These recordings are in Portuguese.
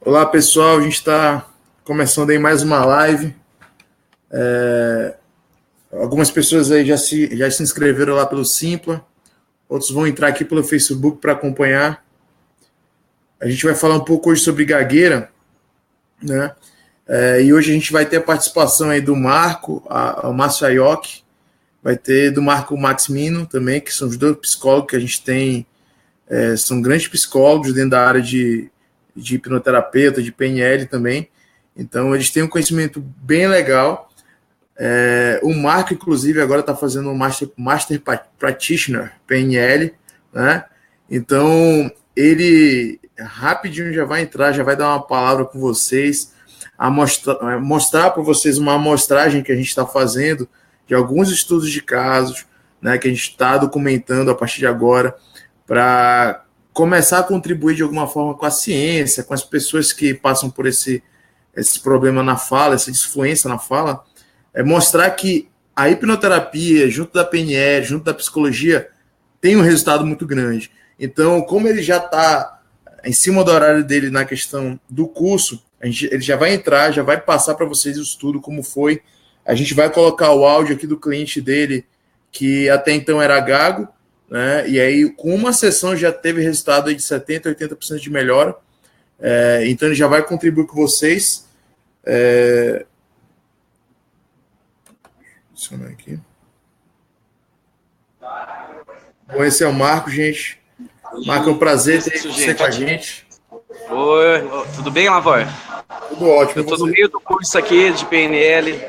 Olá pessoal, a gente está começando aí mais uma live. Algumas pessoas aí já se inscreveram lá pelo Simpla, outros vão entrar aqui pelo Facebook para acompanhar. A gente vai falar um pouco hoje sobre gagueira, né? E hoje a gente vai ter a participação aí do Marco, o Márcio Aioki, vai ter do Marco Maximino também, que são os dois psicólogos que a gente tem, são grandes psicólogos dentro da área de hipnoterapeuta, de PNL também. Então, eles têm um conhecimento bem legal. O Marco, inclusive, agora está fazendo um Master Practitioner, PNL, né? Então, ele rapidinho já vai entrar, já vai dar uma palavra com vocês, mostrar para vocês uma amostragem que a gente está fazendo de alguns estudos de casos, né, que a gente está documentando a partir de agora, para começar a contribuir de alguma forma com a ciência, com as pessoas que passam por esse problema na fala, essa disfluência na fala, mostrar que a hipnoterapia, junto da PNL, junto da psicologia, tem um resultado muito grande. Então, como ele já está em cima do horário dele na questão do curso, ele já vai entrar, já vai passar para vocês o estudo, como foi. A gente vai colocar o áudio aqui do cliente dele, que até então era gago, né? E aí, com uma sessão, já teve resultado aí de 70%, 80% de melhora. Então, ele já vai contribuir com vocês. Adicionar aqui. Bom, esse é o Marco, gente. Marco, é um prazer ter você com a gente. Oi, tudo bem, Lavor? Tudo ótimo. Eu estou no meio do curso aqui de PNL,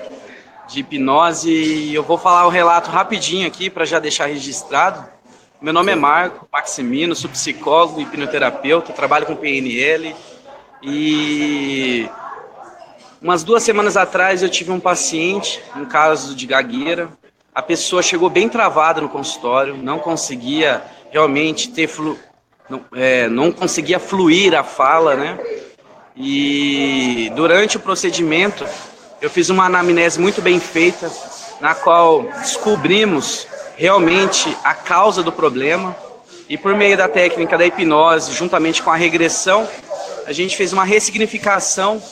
de hipnose, e eu vou falar o relato rapidinho aqui para já deixar registrado. Meu nome é Marco Maximino, sou psicólogo e hipnoterapeuta, trabalho com PNL, e umas 2 semanas atrás eu tive um paciente, um caso de gagueira. A pessoa chegou bem travada no consultório, não conseguia realmente não conseguia fluir a fala, né? E durante o procedimento eu fiz uma anamnese muito bem feita, na qual descobrimos realmente a causa do problema, e por meio da técnica da hipnose, juntamente com a regressão, a gente fez uma ressignificação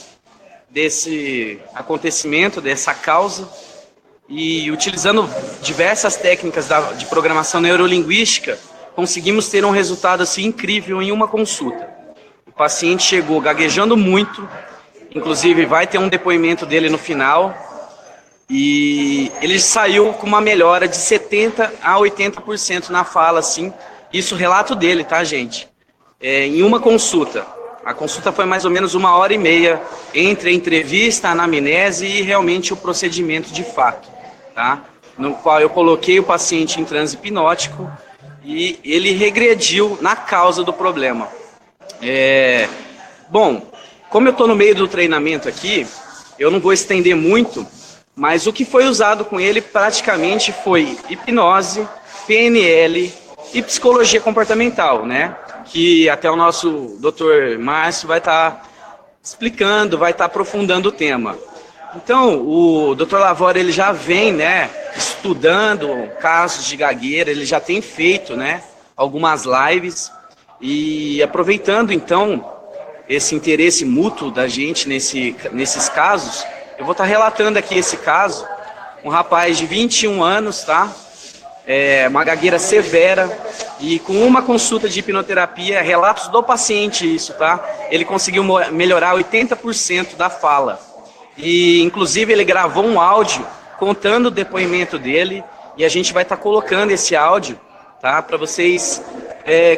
desse acontecimento, dessa causa, e utilizando diversas técnicas de programação neurolinguística, conseguimos ter um resultado assim incrível em uma consulta. O paciente chegou gaguejando muito, inclusive vai ter um depoimento dele no final, e ele saiu com uma melhora de 70% a 80% na fala, assim. Isso relato dele, tá, gente? Em uma consulta. A consulta foi mais ou menos 1h30 entre a entrevista, a anamnese e realmente o procedimento de fato, tá? No qual eu coloquei o paciente em transe hipnótico e ele regrediu na causa do problema. Bom, como eu estou no meio do treinamento aqui, eu não vou estender muito, mas o que foi usado com ele praticamente foi hipnose, PNL e psicologia comportamental, né? Que até o nosso Dr. Márcio vai estar explicando, vai estar aprofundando o tema. Então, o Dr. Lavora, ele já vem, né, estudando casos de gagueira, ele já tem feito, né, algumas lives, e aproveitando, então, esse interesse mútuo da gente nesses casos, eu vou estar relatando aqui esse caso, um rapaz de 21 anos, tá? Uma gagueira severa, e com uma consulta de hipnoterapia, relatos do paciente isso, tá? Ele conseguiu melhorar 80% da fala. E, inclusive, ele gravou um áudio contando o depoimento dele, e a gente vai estar colocando esse áudio, tá? Para vocês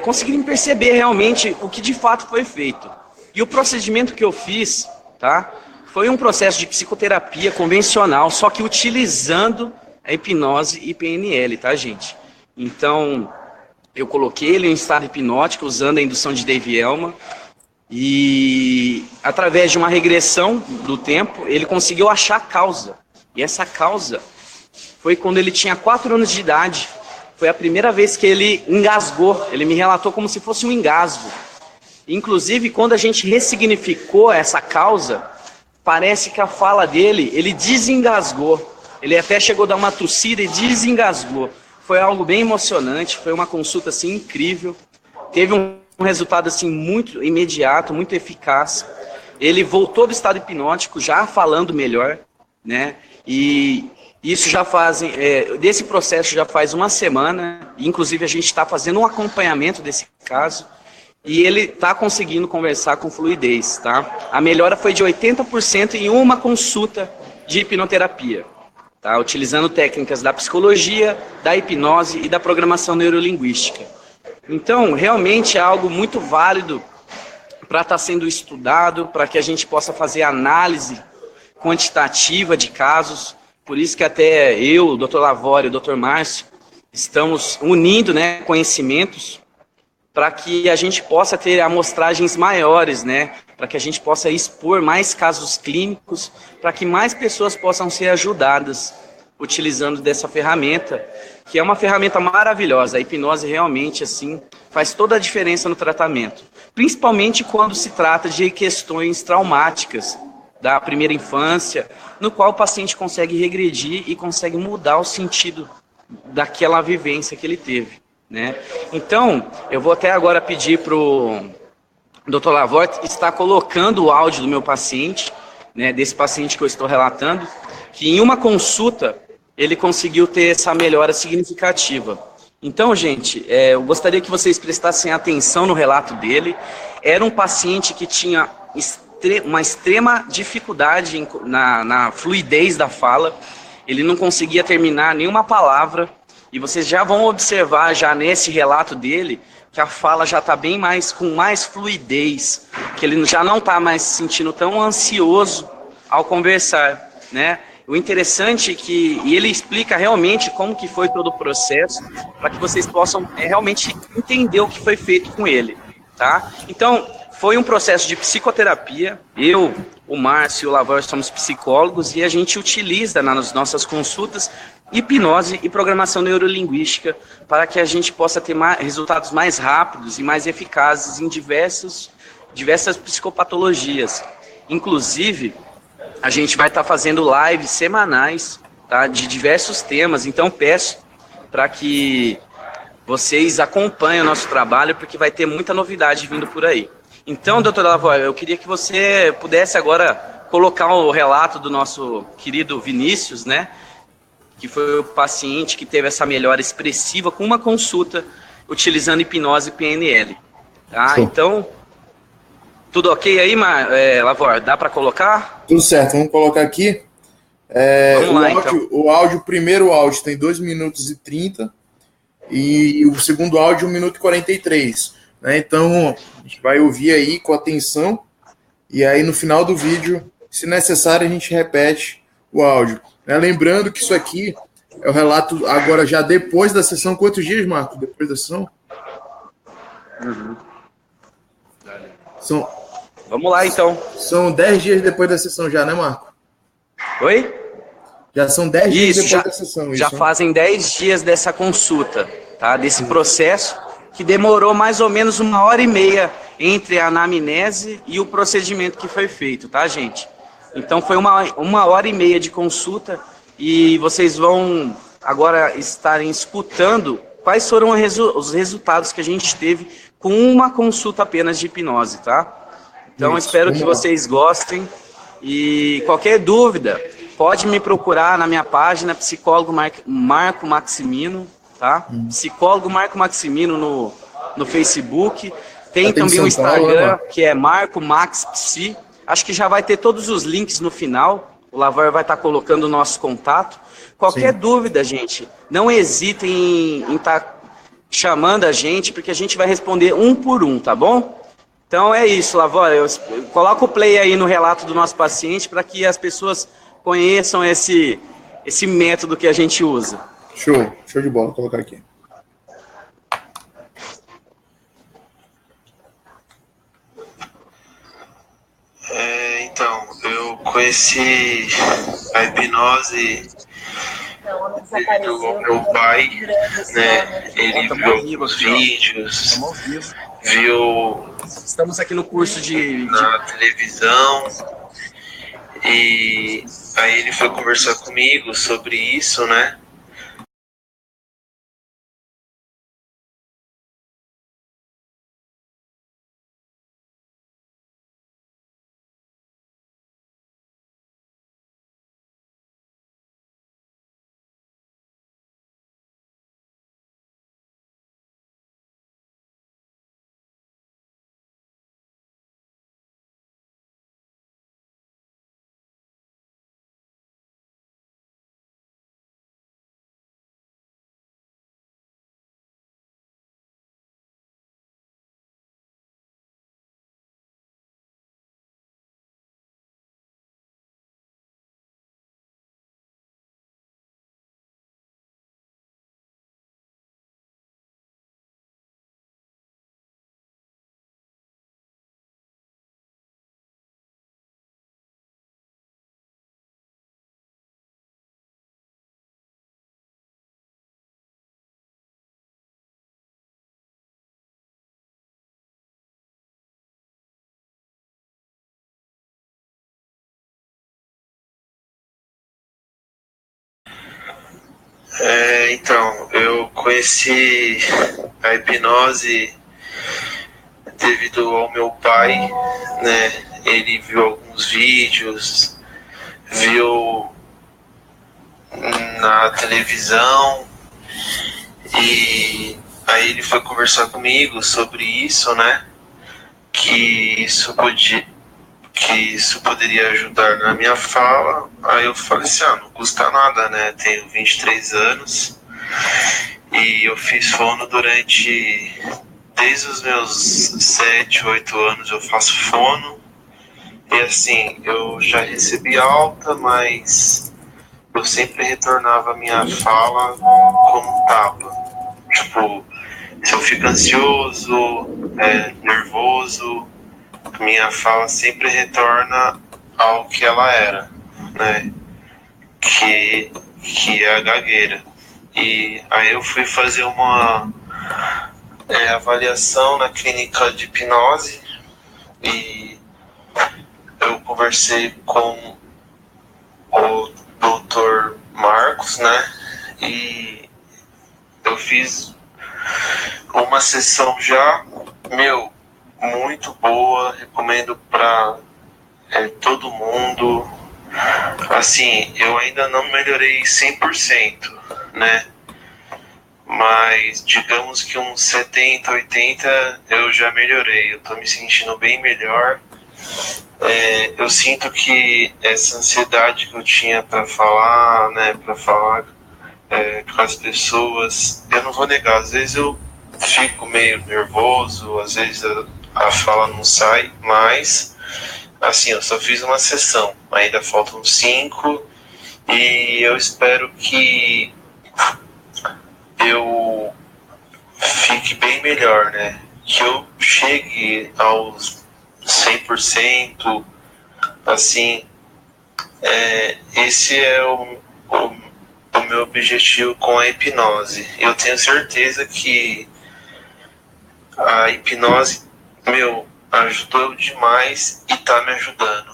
conseguirem perceber realmente o que de fato foi feito. E o procedimento que eu fiz, tá? Foi um processo de psicoterapia convencional, só que utilizando a hipnose e PNL, tá, gente? Então, eu coloquei ele em estado hipnótico usando a indução de Dave Elman, e através de uma regressão do tempo, ele conseguiu achar a causa. E essa causa foi quando ele tinha 4 anos de idade. Foi a primeira vez que ele engasgou. Ele me relatou como se fosse um engasgo. Inclusive, quando a gente ressignificou essa causa, parece que a fala dele, ele desengasgou. Ele até chegou a dar uma tossida e desengasgou. Foi algo bem emocionante, foi uma consulta assim incrível. Teve um resultado assim muito imediato, muito eficaz. ele voltou do estado hipnótico já falando melhor, né? E isso já fazem, desse processo já faz uma semana, inclusive a gente está fazendo um acompanhamento desse caso, e ele está conseguindo conversar com fluidez, tá? A melhora foi de 80% em uma consulta de hipnoterapia, tá? Utilizando técnicas da psicologia, da hipnose e da programação neurolinguística. Então, realmente é algo muito válido para estar sendo estudado, para que a gente possa fazer análise quantitativa de casos. Por isso que até eu, o Dr. Lavório e o Dr. Márcio, estamos unindo, né, conhecimentos para que a gente possa ter amostragens maiores, né, para que a gente possa expor mais casos clínicos, para que mais pessoas possam ser ajudadas utilizando dessa ferramenta, que é uma ferramenta maravilhosa. A hipnose realmente, assim, faz toda a diferença no tratamento, principalmente quando se trata de questões traumáticas da primeira infância, no qual o paciente consegue regredir e consegue mudar o sentido daquela vivência que ele teve, né? Então, eu vou até agora pedir para o Dr. Lavort estar colocando o áudio do meu paciente, né, desse paciente que eu estou relatando, que em uma consulta ele conseguiu ter essa melhora significativa. Então, gente, eu gostaria que vocês prestassem atenção no relato dele. Era um paciente que tinha uma extrema dificuldade na fluidez da fala, ele não conseguia terminar nenhuma palavra, e vocês já vão observar já nesse relato dele que a fala já está bem mais, com mais fluidez, que ele já não está mais se sentindo tão ansioso ao conversar, né? O interessante é que e ele explica realmente como que foi todo o processo, para que vocês possam realmente entender o que foi feito com ele, tá? Então, foi um processo de psicoterapia. Eu, o Márcio e o Lavor somos psicólogos e a gente utiliza nas nossas consultas hipnose e programação neurolinguística para que a gente possa ter resultados mais rápidos e mais eficazes em diversas psicopatologias. Inclusive, a gente vai estar fazendo lives semanais, tá, de diversos temas, então peço para que vocês acompanhem o nosso trabalho, porque vai ter muita novidade vindo por aí. Então, doutora Lavoie, eu queria que você pudesse agora colocar o relato do nosso querido Vinícius, né, que foi o paciente que teve essa melhora expressiva com uma consulta utilizando hipnose e PNL. Tá? Então, tudo ok aí, Lavor? Dá para colocar? Tudo certo, vamos colocar aqui. Vamos lá, então. O primeiro áudio tem 2 minutos e 30 e o segundo áudio 1 minuto e 43. Né? Então, a gente vai ouvir aí com atenção e aí no final do vídeo, se necessário, a gente repete o áudio. Né? Lembrando que isso aqui é o relato agora já depois da sessão. Quantos dias, Marco, depois da sessão? Vamos lá, então. São 10 dias depois da sessão já, né, Marco? Oi? Já são 10 dias depois da sessão. Já fazem 10 dias dessa consulta, tá? Desse processo que demorou mais ou menos 1h30 entre a anamnese e o procedimento que foi feito, tá, gente? Então foi 1h30 de consulta e vocês vão agora estarem escutando quais foram os resultados que a gente teve com uma consulta apenas de hipnose, tá? Então espero que vocês gostem e qualquer dúvida pode me procurar na minha página psicólogo Marco Maximino, tá? Psicólogo Marco Maximino no Facebook. Tem também o Instagram, que é Marco Max Psi. Acho que já vai ter todos os links no final. O Lavor vai estar colocando o nosso contato. Qualquer dúvida, gente, não hesitem em estar chamando a gente, porque a gente vai responder um por um, tá bom? Então é isso, Lavor. Coloca o play aí no relato do nosso paciente para que as pessoas conheçam esse método que a gente usa. Show de bola, vou colocar aqui. Então, eu conheci a hipnose do meu pai, né? Ele viu alguns vídeos, viu Estamos aqui no curso na televisão, e aí ele foi conversar comigo sobre isso, né? Então, eu conheci a hipnose devido ao meu pai, né? Ele viu alguns vídeos, viu na televisão e aí ele foi conversar comigo sobre isso, né? Que isso poderia ajudar na minha fala. Aí eu falei assim, não custa nada, né? Tenho 23 anos e eu fiz fono desde os meus 7, 8 anos eu faço fono. E assim, eu já recebi alta, mas eu sempre retornava a minha fala como tava. Tipo, se eu fico ansioso, nervoso, minha fala sempre retorna ao que ela era, né? Que é a gagueira. E aí eu fui fazer uma avaliação na clínica de hipnose e eu conversei com o Dr. Marcos, né? E eu fiz uma sessão já, muito boa, recomendo para todo mundo. Assim, eu ainda não melhorei 100%, né? Mas digamos que uns 70, 80 eu já melhorei. Eu tô me sentindo bem melhor. Eu sinto que essa ansiedade que eu tinha para falar, né, para falar com as pessoas, eu não vou negar, às vezes eu fico meio nervoso, às vezes a fala não sai, mas assim, eu só fiz uma sessão, ainda faltam 5 e eu espero que eu fique bem melhor, né? Que eu chegue aos 100%, assim, esse é o meu objetivo com a hipnose. Eu tenho certeza que a hipnose, ajudou demais e tá me ajudando.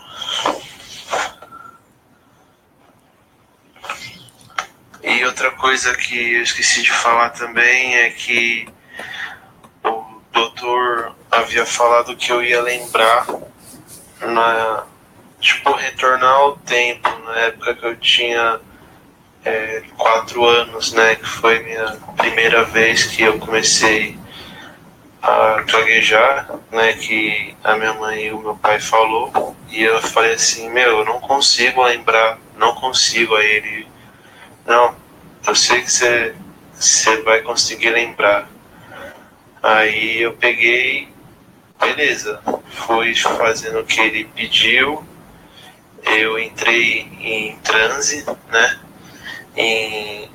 E outra coisa que eu esqueci de falar também é que o doutor havia falado que eu ia lembrar retornar ao tempo, na época que eu tinha 4 anos, né, que foi minha primeira vez que eu comecei a gaguejar, né, que a minha mãe e o meu pai falou, e eu falei assim, eu não consigo lembrar, não consigo. Aí ele, não, eu sei que você vai conseguir lembrar. Aí eu peguei, beleza, fui fazendo o que ele pediu, eu entrei em transe, né,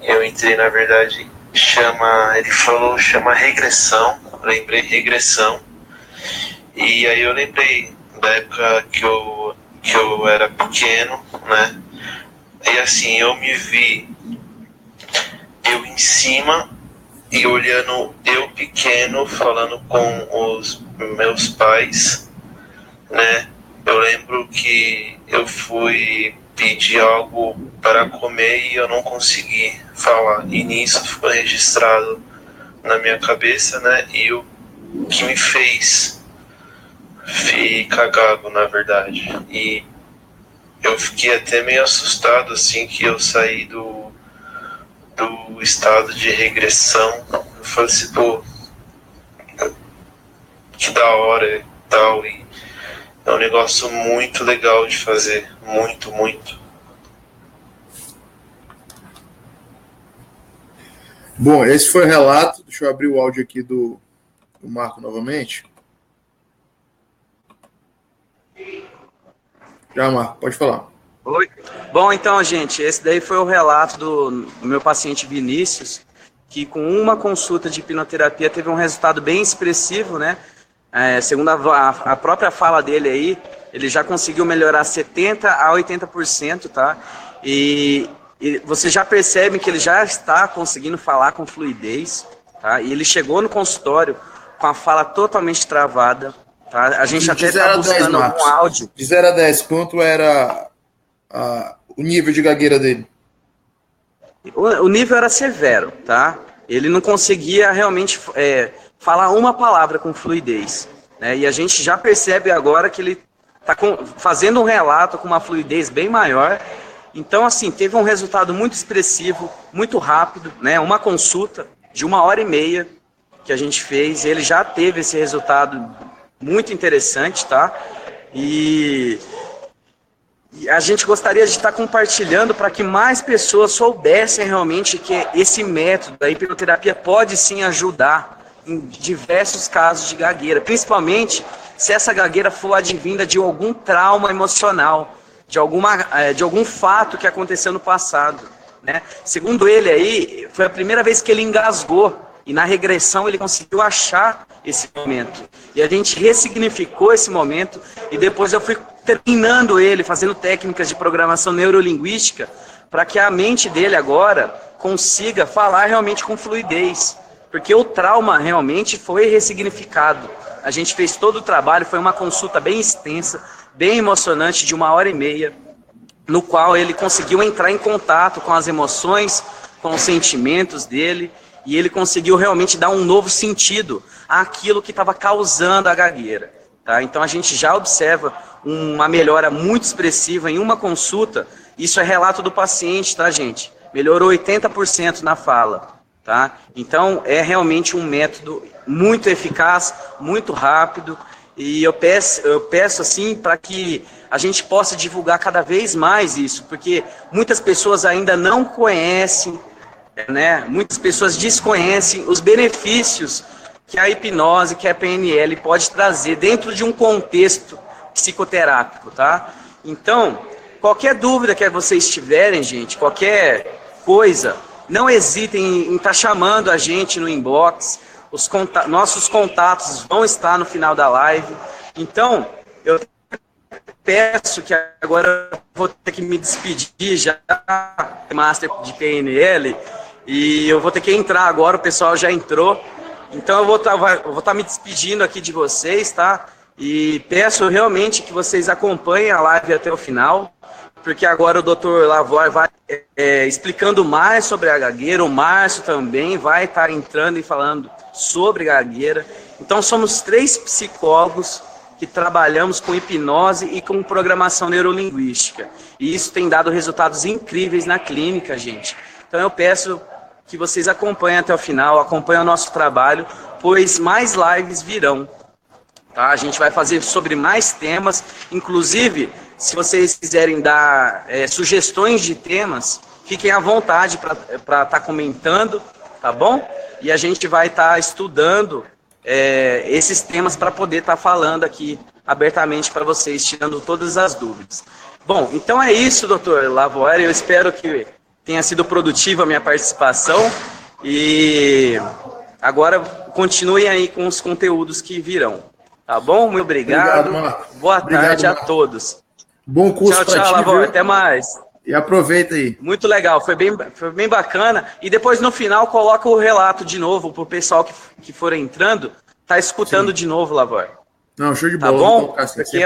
eu entrei, na verdade, ele falou, chama regressão, lembrei regressão, e aí eu lembrei da época que eu era pequeno, né, e assim, eu me vi, eu em cima, e olhando eu pequeno, falando com os meus pais, né, eu lembro que eu fui pedir algo para comer e eu não consegui falar. E nisso ficou registrado na minha cabeça, né? E o que me fez ficar gago, na verdade. E eu fiquei até meio assustado, assim, que eu saí do estado de regressão. Eu falei assim, que da hora e tal. E é um negócio muito legal de fazer. Muito, muito. Bom, esse foi o relato. Deixa eu abrir o áudio aqui do Marco novamente. Já, Marco, pode falar. Oi. Bom, então, gente, esse daí foi o relato do meu paciente Vinícius, que com uma consulta de hipnoterapia teve um resultado bem expressivo, né? Segundo a própria fala dele aí, ele já conseguiu melhorar 70% a 80%, tá? E você já percebe que ele já está conseguindo falar com fluidez, tá? E ele chegou no consultório com a fala totalmente travada, tá? A gente até está buscando algum áudio. De 0 a 10, quanto era o nível de gagueira dele? O nível era severo, tá? Ele não conseguia realmente falar uma palavra com fluidez, né? E a gente já percebe agora que ele está fazendo um relato com uma fluidez bem maior. Então, assim, teve um resultado muito expressivo, muito rápido, né? Uma consulta de 1h30 que a gente fez, ele já teve esse resultado muito interessante, tá? E a gente gostaria de estar compartilhando para que mais pessoas soubessem realmente que esse método da hipnoterapia pode sim ajudar em diversos casos de gagueira, principalmente se essa gagueira for advinda de algum trauma emocional, de algum fato que aconteceu no passado, né? Segundo ele aí, foi a primeira vez que ele engasgou, e na regressão ele conseguiu achar esse momento. E a gente ressignificou esse momento, e depois eu fui treinando ele, fazendo técnicas de programação neurolinguística, para que a mente dele agora consiga falar realmente com fluidez. Porque o trauma realmente foi ressignificado. A gente fez todo o trabalho, foi uma consulta bem extensa, bem emocionante, de 1h30, no qual ele conseguiu entrar em contato com as emoções, com os sentimentos dele, e ele conseguiu realmente dar um novo sentido àquilo que estava causando a gagueira. Tá? Então a gente já observa uma melhora muito expressiva em uma consulta. Isso é relato do paciente, tá, gente? Melhorou 80% na fala. Tá? Então é realmente um método muito eficaz, muito rápido, e eu peço assim para que a gente possa divulgar cada vez mais isso, porque muitas pessoas ainda não conhecem, né? Muitas pessoas desconhecem os benefícios que a hipnose, que a PNL pode trazer dentro de um contexto psicoterápico, tá? Então, qualquer dúvida que vocês tiverem, gente, qualquer coisa, não hesitem em estar chamando a gente no inbox. Nossos contatos vão estar no final da live. Então, eu peço que agora eu vou ter que me despedir já, Master de PNL, e eu vou ter que entrar agora, o pessoal já entrou. Então eu vou estar me despedindo aqui de vocês, tá? E peço realmente que vocês acompanhem a live até o final, porque agora o Dr. Lavoie vai explicando mais sobre a gagueira, o Márcio também vai estar entrando e falando sobre gagueira. Então somos 3 psicólogos que trabalhamos com hipnose e com programação neurolinguística. E isso tem dado resultados incríveis na clínica, gente. Então eu peço que vocês acompanhem até o final, acompanhem o nosso trabalho, pois mais lives virão. Tá? A gente vai fazer sobre mais temas, inclusive, se vocês quiserem dar sugestões de temas, fiquem à vontade para estar comentando, tá bom? E a gente vai estar estudando esses temas para poder estar falando aqui abertamente para vocês, tirando todas as dúvidas. Bom, então é isso, doutor Lavoie, eu espero que tenha sido produtiva a minha participação, e agora continuem aí com os conteúdos que virão. Tá bom? Muito obrigado. Marco. Boa tarde a todos. Bom curso para ti. Tchau, Lavoie. Até mais. E aproveita aí. Muito legal, foi bem bacana. E depois no final coloca o relato de novo para o pessoal que for entrando, tá escutando Sim. de novo, Lavoie. Não, show de bola. Tá bom? Assim, porque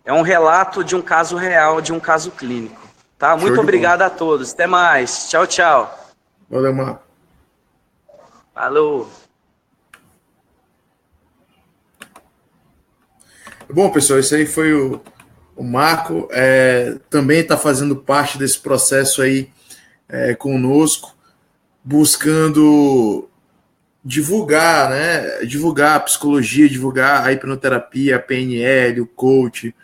é um relato de um caso real, de um caso clínico. Tá? Muito obrigado a todos. Até mais. Tchau, tchau. Valeu, Marco. Falou. Bom, pessoal, esse aí foi o Marco. Também está fazendo parte desse processo aí conosco, buscando divulgar, né? Divulgar a psicologia, divulgar a hipnoterapia, a PNL, o coach,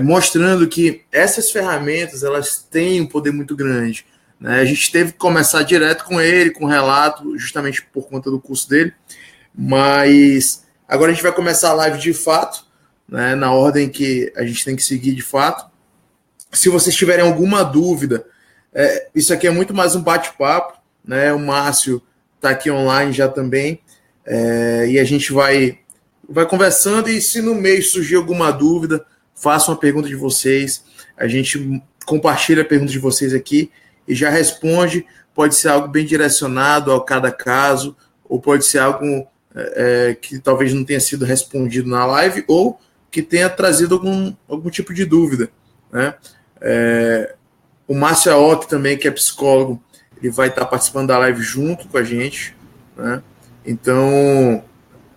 mostrando que essas ferramentas elas têm um poder muito grande, né? A gente teve que começar direto com ele, com o relato, justamente por conta do curso dele, mas agora a gente vai começar a live de fato, né, na ordem que a gente tem que seguir de fato. Se vocês tiverem alguma dúvida, isso aqui é muito mais um bate-papo, né? O Márcio está aqui online já também, e a gente vai conversando, e se no meio surgir alguma dúvida, façam a pergunta de vocês, a gente compartilha a pergunta de vocês aqui e já responde. Pode ser algo bem direcionado a cada caso, ou pode ser algo que talvez não tenha sido respondido na live, ou que tenha trazido algum tipo de dúvida, né? O Márcio Aoki também, que é psicólogo, ele vai estar participando da live junto com a gente, né? Então,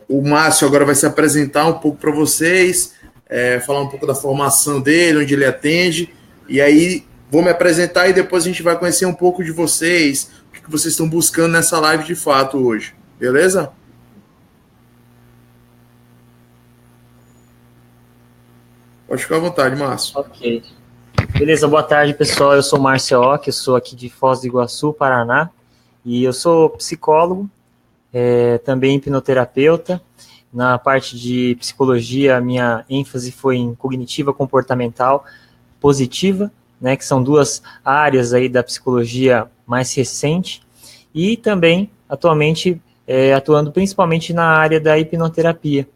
o Márcio agora vai se apresentar um pouco para vocês, falar um pouco da formação dele, onde ele atende, e aí vou me apresentar e depois a gente vai conhecer um pouco de vocês, o que vocês estão buscando nessa live de fato hoje, beleza? Pode ficar à vontade, Márcio. Ok. Beleza, boa tarde, pessoal. Eu sou o Márcio Ock, eu sou aqui de Foz do Iguaçu, Paraná, e eu sou psicólogo, também hipnoterapeuta. Na parte de psicologia, a minha ênfase foi em cognitiva comportamental positiva, né, que são duas áreas aí da psicologia mais recente, e também, atualmente, atuando principalmente na área da hipnoterapia.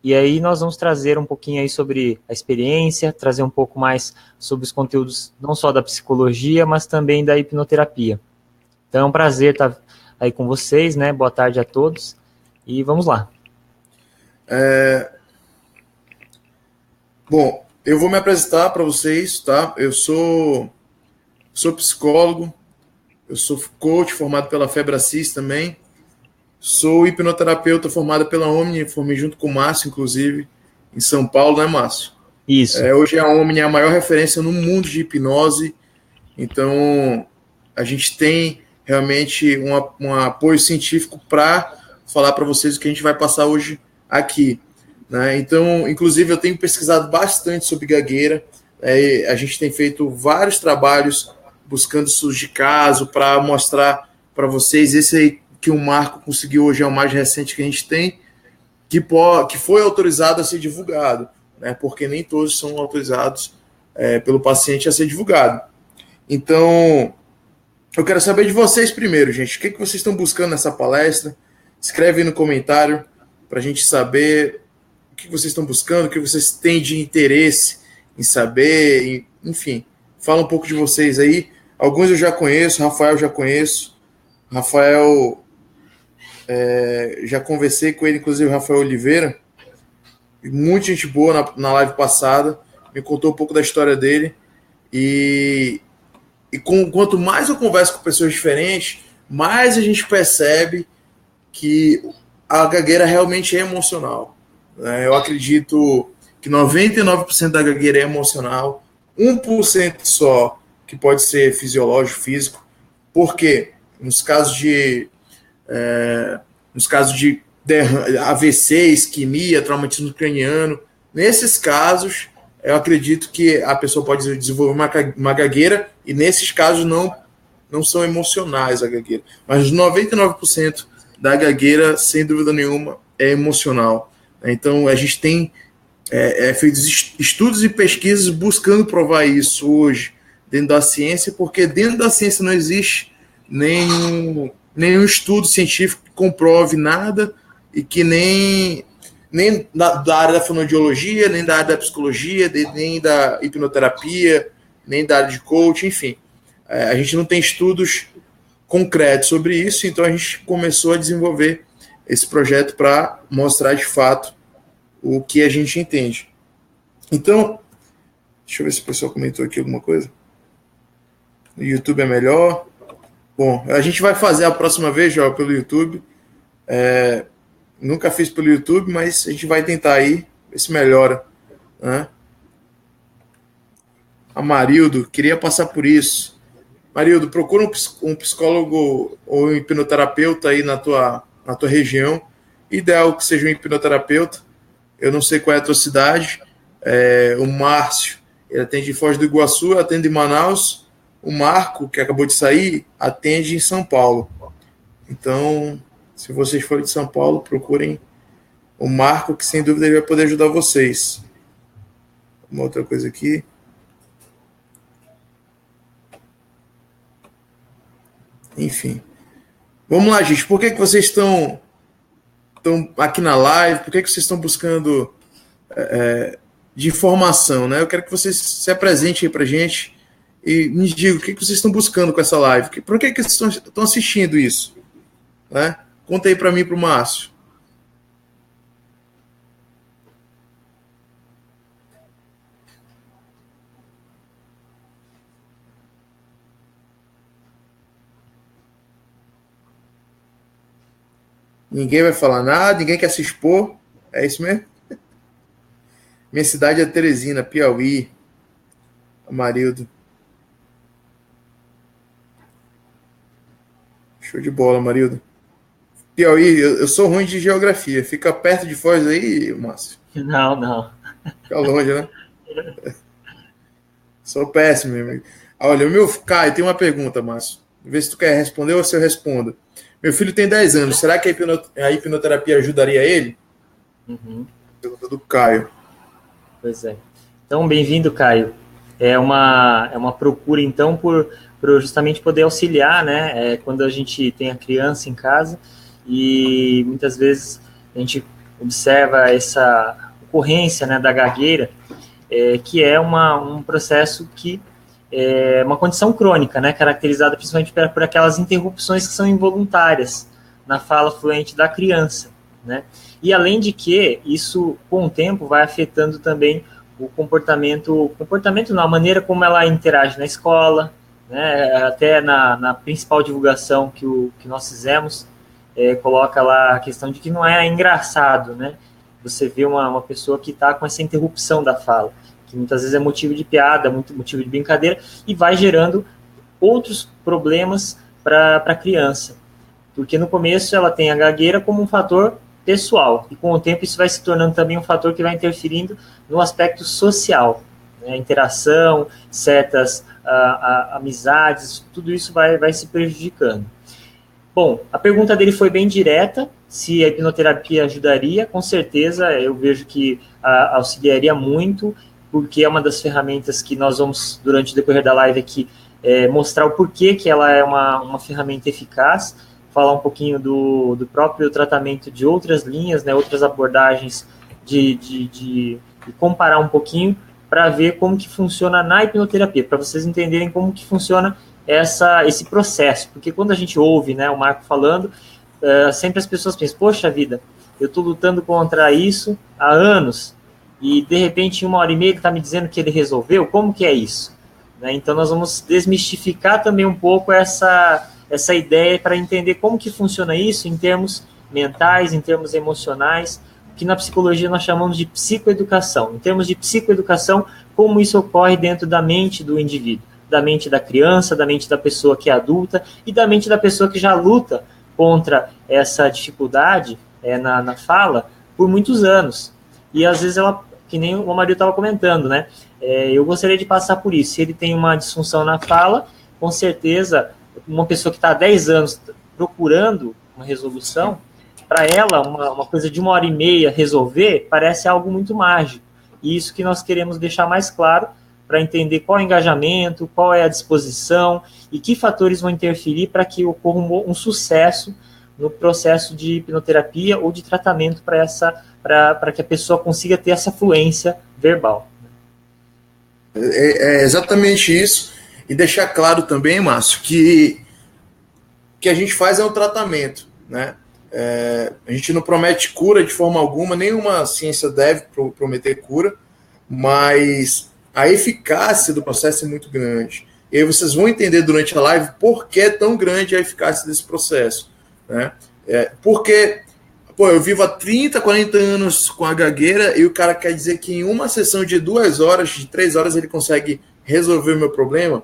E aí nós vamos trazer um pouquinho aí sobre a experiência, trazer um pouco mais sobre os conteúdos não só da psicologia, mas também da hipnoterapia. Então é um prazer estar aí com vocês, né? Boa tarde a todos e vamos lá. Bom, eu vou me apresentar para vocês, tá? Eu sou psicólogo, eu sou coach formado pela Febracis também, sou hipnoterapeuta formado pela Omni, formei junto com o Márcio, inclusive, em São Paulo, né, Márcio? Isso. Hoje a Omni é a maior referência no mundo de hipnose, então a gente tem realmente um apoio científico para falar para vocês o que a gente vai passar hoje aqui, né? Então, inclusive, eu tenho pesquisado bastante sobre gagueira, a gente tem feito vários trabalhos buscando estudos de caso para mostrar para vocês. Esse aí que o Marco conseguiu hoje é o mais recente que a gente tem, que foi autorizado a ser divulgado, né? Porque nem todos são autorizados pelo paciente a ser divulgado. Então, eu quero saber de vocês primeiro, gente. O que vocês estão buscando nessa palestra? Escreve aí no comentário para a gente saber o que vocês estão buscando, o que vocês têm de interesse em saber, enfim. Fala um pouco de vocês aí. Alguns eu já conheço, Rafael já conheço. Rafael, já conversei com ele, inclusive o Rafael Oliveira. Muita gente boa na live passada. Me contou um pouco da história dele. E quanto mais eu converso com pessoas diferentes, mais a gente percebe que a gagueira realmente é emocional. Eu acredito que 99% da gagueira é emocional, 1% só que pode ser fisiológico, físico. Por quê? Nos casos de AVC, isquemia, traumatismo craniano, nesses casos, eu acredito que a pessoa pode desenvolver uma gagueira, e nesses casos não são emocionais a gagueira. Mas 99% da gagueira, sem dúvida nenhuma, é emocional. Então, a gente tem feito estudos e pesquisas buscando provar isso hoje dentro da ciência, porque dentro da ciência não existe nenhum estudo científico que comprove nada, e que nem da área da fonoaudiologia, nem da área da psicologia, nem da hipnoterapia, nem da área de coaching, enfim. A gente não tem estudos concretos sobre isso, então a gente começou a desenvolver esse projeto para mostrar de fato o que a gente entende. Então, deixa eu ver se o pessoal comentou aqui alguma coisa. O YouTube é melhor. Bom, a gente vai fazer a próxima vez, João, pelo YouTube. Nunca fiz pelo YouTube, mas a gente vai tentar aí, ver se melhora, né? A Marildo, queria passar por isso. Marildo, procura um psicólogo ou um hipnoterapeuta aí na tua região. Ideal que seja um hipnoterapeuta. Eu não sei qual é a tua cidade. O Márcio, ele atende em Foz do Iguaçu, atende em Manaus. O Marco, que acabou de sair, atende em São Paulo. Então, se vocês forem de São Paulo, procurem o Marco, que sem dúvida ele vai poder ajudar vocês. Uma outra coisa aqui. Enfim. Vamos lá, gente. Por que vocês estão aqui na live? Por que vocês estão buscando de informação, né? Eu quero que vocês se apresentem aí pra gente e me digam o que vocês estão buscando com essa live. Por que vocês estão assistindo isso? Né? Conta aí para mim e para o Márcio. Ninguém vai falar nada, ninguém quer se expor. É isso mesmo? Minha cidade é Teresina, Piauí. Amarildo. Show de bola, Amarildo. Piauí, eu sou ruim de geografia. Fica perto de Foz aí, Márcio? Não, não. Fica longe, né? Sou péssimo, meu amigo. Olha, o meu Caio tem uma pergunta, Márcio. Vê se tu quer responder ou se eu respondo. Meu filho tem 10 anos. Será que a hipnoterapia ajudaria ele? Uhum. Pergunta do Caio. Pois é. Então, bem-vindo, Caio. É uma procura, então, por justamente poder auxiliar, né? Quando a gente tem a criança em casa e muitas vezes a gente observa essa ocorrência, né, da gagueira, que é um processo que é uma condição crônica, né, caracterizada principalmente por aquelas interrupções que são involuntárias na fala fluente da criança, né? E além de que isso, com o tempo, vai afetando também o comportamento na maneira como ela interage na escola, né? Até na principal divulgação que nós fizemos, coloca lá a questão de que não é engraçado, né? Você vê uma pessoa que está com essa interrupção da fala, que muitas vezes é motivo de piada, muito motivo de brincadeira, e vai gerando outros problemas para a criança. Porque no começo ela tem a gagueira como um fator pessoal, e com o tempo isso vai se tornando também um fator que vai interferindo no aspecto social, né? Interação, certas amizades, tudo isso vai se prejudicando. Bom, a pergunta dele foi bem direta, se a hipnoterapia ajudaria, com certeza eu vejo que auxiliaria muito, porque é uma das ferramentas que nós vamos, durante o decorrer da live aqui, mostrar o porquê que ela é uma ferramenta eficaz, falar um pouquinho do próprio tratamento de outras linhas, né, outras abordagens, de comparar um pouquinho para ver como que funciona na hipnoterapia, para vocês entenderem como que funciona esse processo, porque quando a gente ouve, né, o Marco falando, sempre as pessoas pensam, poxa vida, eu estou lutando contra isso há anos, e de repente em 1h30 ele está me dizendo que ele resolveu, como que é isso? Né? Então nós vamos desmistificar também um pouco essa ideia para entender como que funciona isso em termos mentais, em termos emocionais, que na psicologia nós chamamos de psicoeducação. Em termos de psicoeducação, como isso ocorre dentro da mente do indivíduo, da mente da criança, da mente da pessoa que é adulta e da mente da pessoa que já luta contra essa dificuldade na fala por muitos anos. E às vezes ela, que nem o Mario estava comentando, né? Eu gostaria de passar por isso. Se ele tem uma disfunção na fala, com certeza, uma pessoa que está há 10 anos procurando uma resolução, para ela, uma coisa de 1h30 resolver, parece algo muito mágico. E isso que nós queremos deixar mais claro, para entender qual é o engajamento, qual é a disposição e que fatores vão interferir para que ocorra um sucesso no processo de hipnoterapia ou de tratamento para que a pessoa consiga ter essa fluência verbal. É exatamente isso. E deixar claro também, Márcio, que a gente faz é um tratamento, né? A gente não promete cura de forma alguma, nenhuma ciência deve prometer cura, mas a eficácia do processo é muito grande. E aí vocês vão entender durante a live por que é tão grande a eficácia desse processo, né? Porque eu vivo há 30, 40 anos com a gagueira e o cara quer dizer que em uma sessão de 2 horas, de 3 horas, ele consegue resolver o meu problema.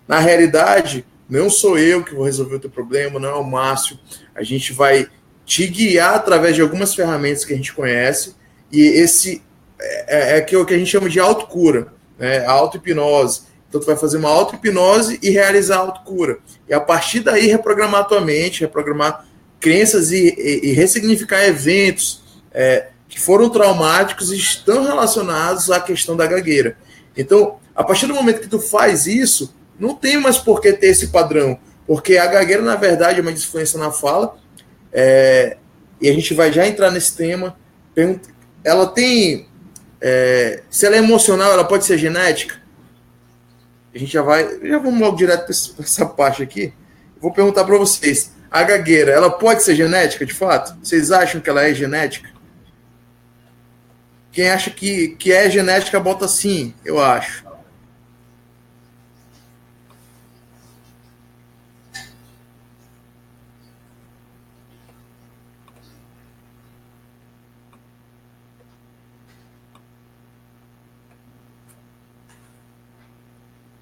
Na realidade, não sou eu que vou resolver o teu problema, não é o Márcio. A gente vai te guiar através de algumas ferramentas que a gente conhece, e esse o que a gente chama de autocura, né? A auto-hipnose. Então, tu vai fazer uma auto-hipnose e realizar a autocura. E a partir daí, reprogramar a tua mente, reprogramar crenças e ressignificar eventos que foram traumáticos e estão relacionados à questão da gagueira. Então, a partir do momento que tu faz isso, não tem mais por que ter esse padrão, porque a gagueira, na verdade, é uma disfluência na fala, e a gente vai já entrar nesse tema. Ela tem... se ela é emocional, ela pode ser genética? A gente já vamos logo direto para essa parte aqui. Vou perguntar para vocês, a gagueira, ela pode ser genética, de fato? Vocês acham que ela é genética? Quem acha que é genética, bota sim, eu acho.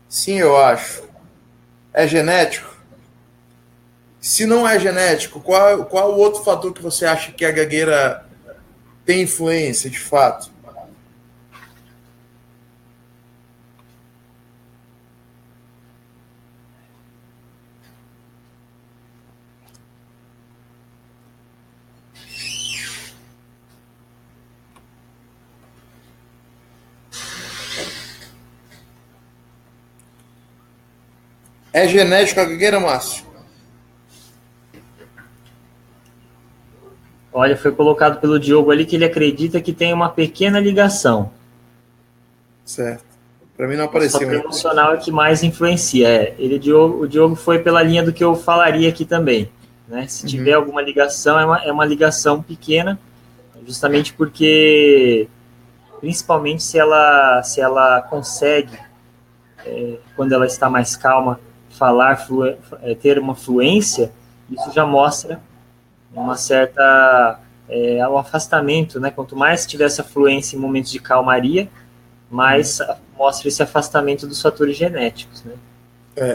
Sim, eu acho. É genético? Se não é genético, qual o outro fator que você acha que a gagueira tem influência, de fato? É genético a gagueira, Márcio? Olha, foi colocado pelo Diogo ali que ele acredita que tem uma pequena ligação. Certo. Para mim não O apareceu fator ainda. emocional é que mais influencia. O Diogo foi pela linha do que eu falaria aqui também. Né? Se tiver alguma ligação, é uma ligação pequena, justamente porque, principalmente se ela consegue, quando ela está mais calma, ter uma fluência, isso já mostra uma certa um afastamento, né? Quanto mais tiver essa fluência em momentos de calmaria, mais mostra esse afastamento dos fatores genéticos, né?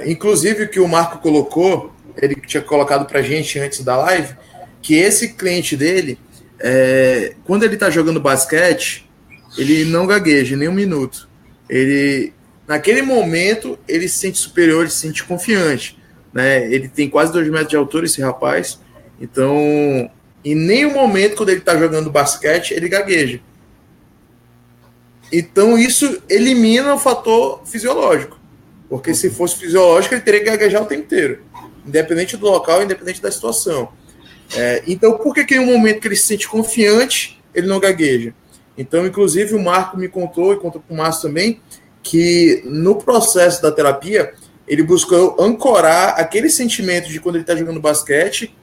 Inclusive o que o Marco colocou, ele tinha colocado para a gente antes da live, que esse cliente dele, quando ele está jogando basquete, ele não gagueja nem um minuto. Naquele momento, ele se sente superior, ele se sente confiante, né? Ele tem quase 2 metros de altura, esse rapaz. Então, em nenhum momento, quando ele está jogando basquete, ele gagueja. Então, isso elimina o fator fisiológico. Porque se fosse fisiológico, ele teria que gaguejar o tempo inteiro. Independente do local, independente da situação. Então, por que em um momento que ele se sente confiante, ele não gagueja? Então, inclusive, o Marco me contou, e contou para o Márcio também, que no processo da terapia, ele buscou ancorar aquele sentimento de quando ele está jogando basquete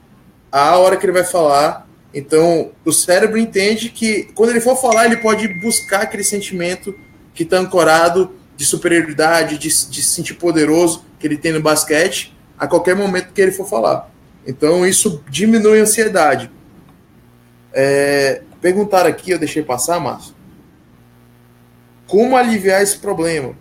à hora que ele vai falar. Então, o cérebro entende que quando ele for falar, ele pode buscar aquele sentimento que está ancorado de superioridade, de se sentir poderoso que ele tem no basquete a qualquer momento que ele for falar. Então, isso diminui a ansiedade. Perguntaram aqui, eu deixei passar, Márcio, como aliviar esse problema,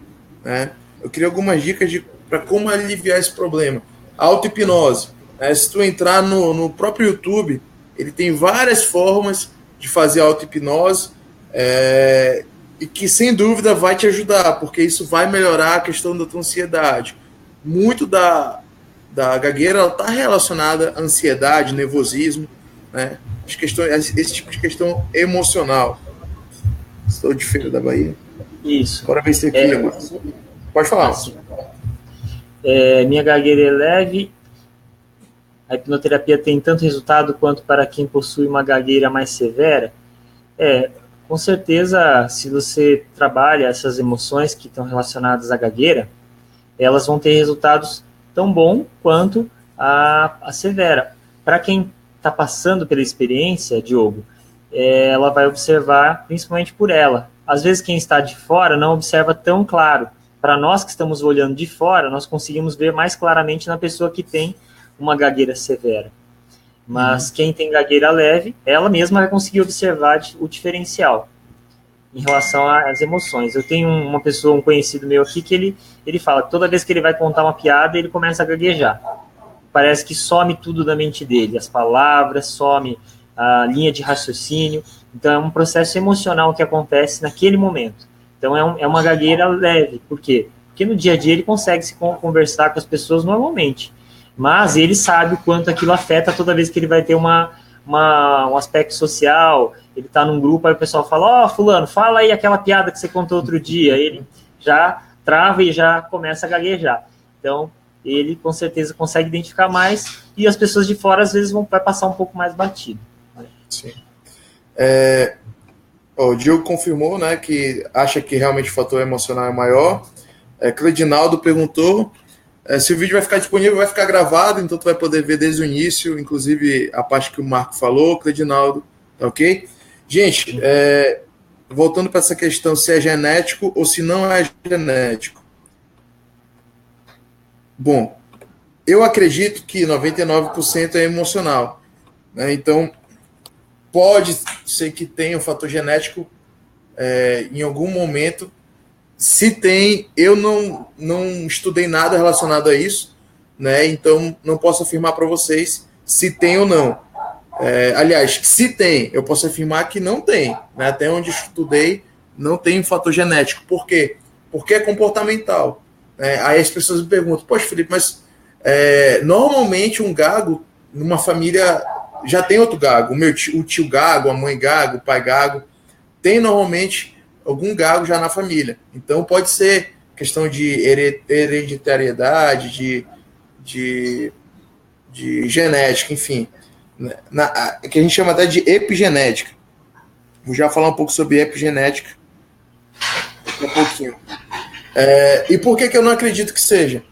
né? Eu queria algumas dicas para como aliviar esse problema. Auto-hipnose. Se tu entrar no próprio YouTube, ele tem várias formas de fazer auto-hipnose e que, sem dúvida, vai te ajudar, porque isso vai melhorar a questão da tua ansiedade. Muito da gagueira está relacionada à ansiedade, nervosismo, né? Esse tipo de questão emocional. Estou de Feira da Bahia. Isso. Bora ver isso aqui, Márcio. Pode falar. Minha gagueira é leve. A hipnoterapia tem tanto resultado quanto para quem possui uma gagueira mais severa? Com certeza, se você trabalha essas emoções que estão relacionadas à gagueira, elas vão ter resultados tão bons quanto a severa. Para quem está passando pela experiência, Diogo, ela vai observar principalmente por ela. Às vezes quem está de fora não observa tão claro. Para nós que estamos olhando de fora, nós conseguimos ver mais claramente na pessoa que tem uma gagueira severa. Mas quem tem gagueira leve, ela mesma vai conseguir observar o diferencial em relação às emoções. Eu tenho uma pessoa, um conhecido meu aqui, que ele fala que toda vez que ele vai contar uma piada, ele começa a gaguejar. Parece que some tudo da mente dele, as palavras, some a linha de raciocínio. Então, é um processo emocional que acontece naquele momento. Então, é uma gagueira leve. Por quê? Porque no dia a dia ele consegue se conversar com as pessoas normalmente. Mas ele sabe o quanto aquilo afeta toda vez que ele vai ter um aspecto social. Ele está num grupo, aí o pessoal fala, fulano, fala aí aquela piada que você contou outro dia. Ele já trava e já começa a gaguejar. Então, ele com certeza consegue identificar mais e as pessoas de fora às vezes vai passar um pouco mais batido. Sim. O Diogo confirmou, né, que acha que realmente o fator emocional é maior. Cledinaldo perguntou se o vídeo vai ficar disponível, vai ficar gravado, então tu vai poder ver desde o início, inclusive a parte que o Marco falou, Cledinaldo, tá ok? Gente, voltando para essa questão se é genético ou se não é genético. Bom, eu acredito que 99% é emocional, né? Então, pode ser que tenha um fator genético em algum momento, Se tem, eu não estudei nada relacionado a isso, né? Então não posso afirmar para vocês se tem ou não. Aliás, se tem, eu posso afirmar que não tem, né? Até onde estudei, não tem fator genético. Por quê? Porque é comportamental. Aí as pessoas me perguntam, poxa, Felipe, mas normalmente um gago, numa família, já tem outro gago. O tio gago, a mãe gago, o pai gago, tem normalmente algum gago já na família. Então pode ser questão de hereditariedade, de genética, enfim. Que a gente chama até de epigenética. Vou já falar um pouco sobre epigenética daqui a pouquinho. E por que eu não acredito que seja?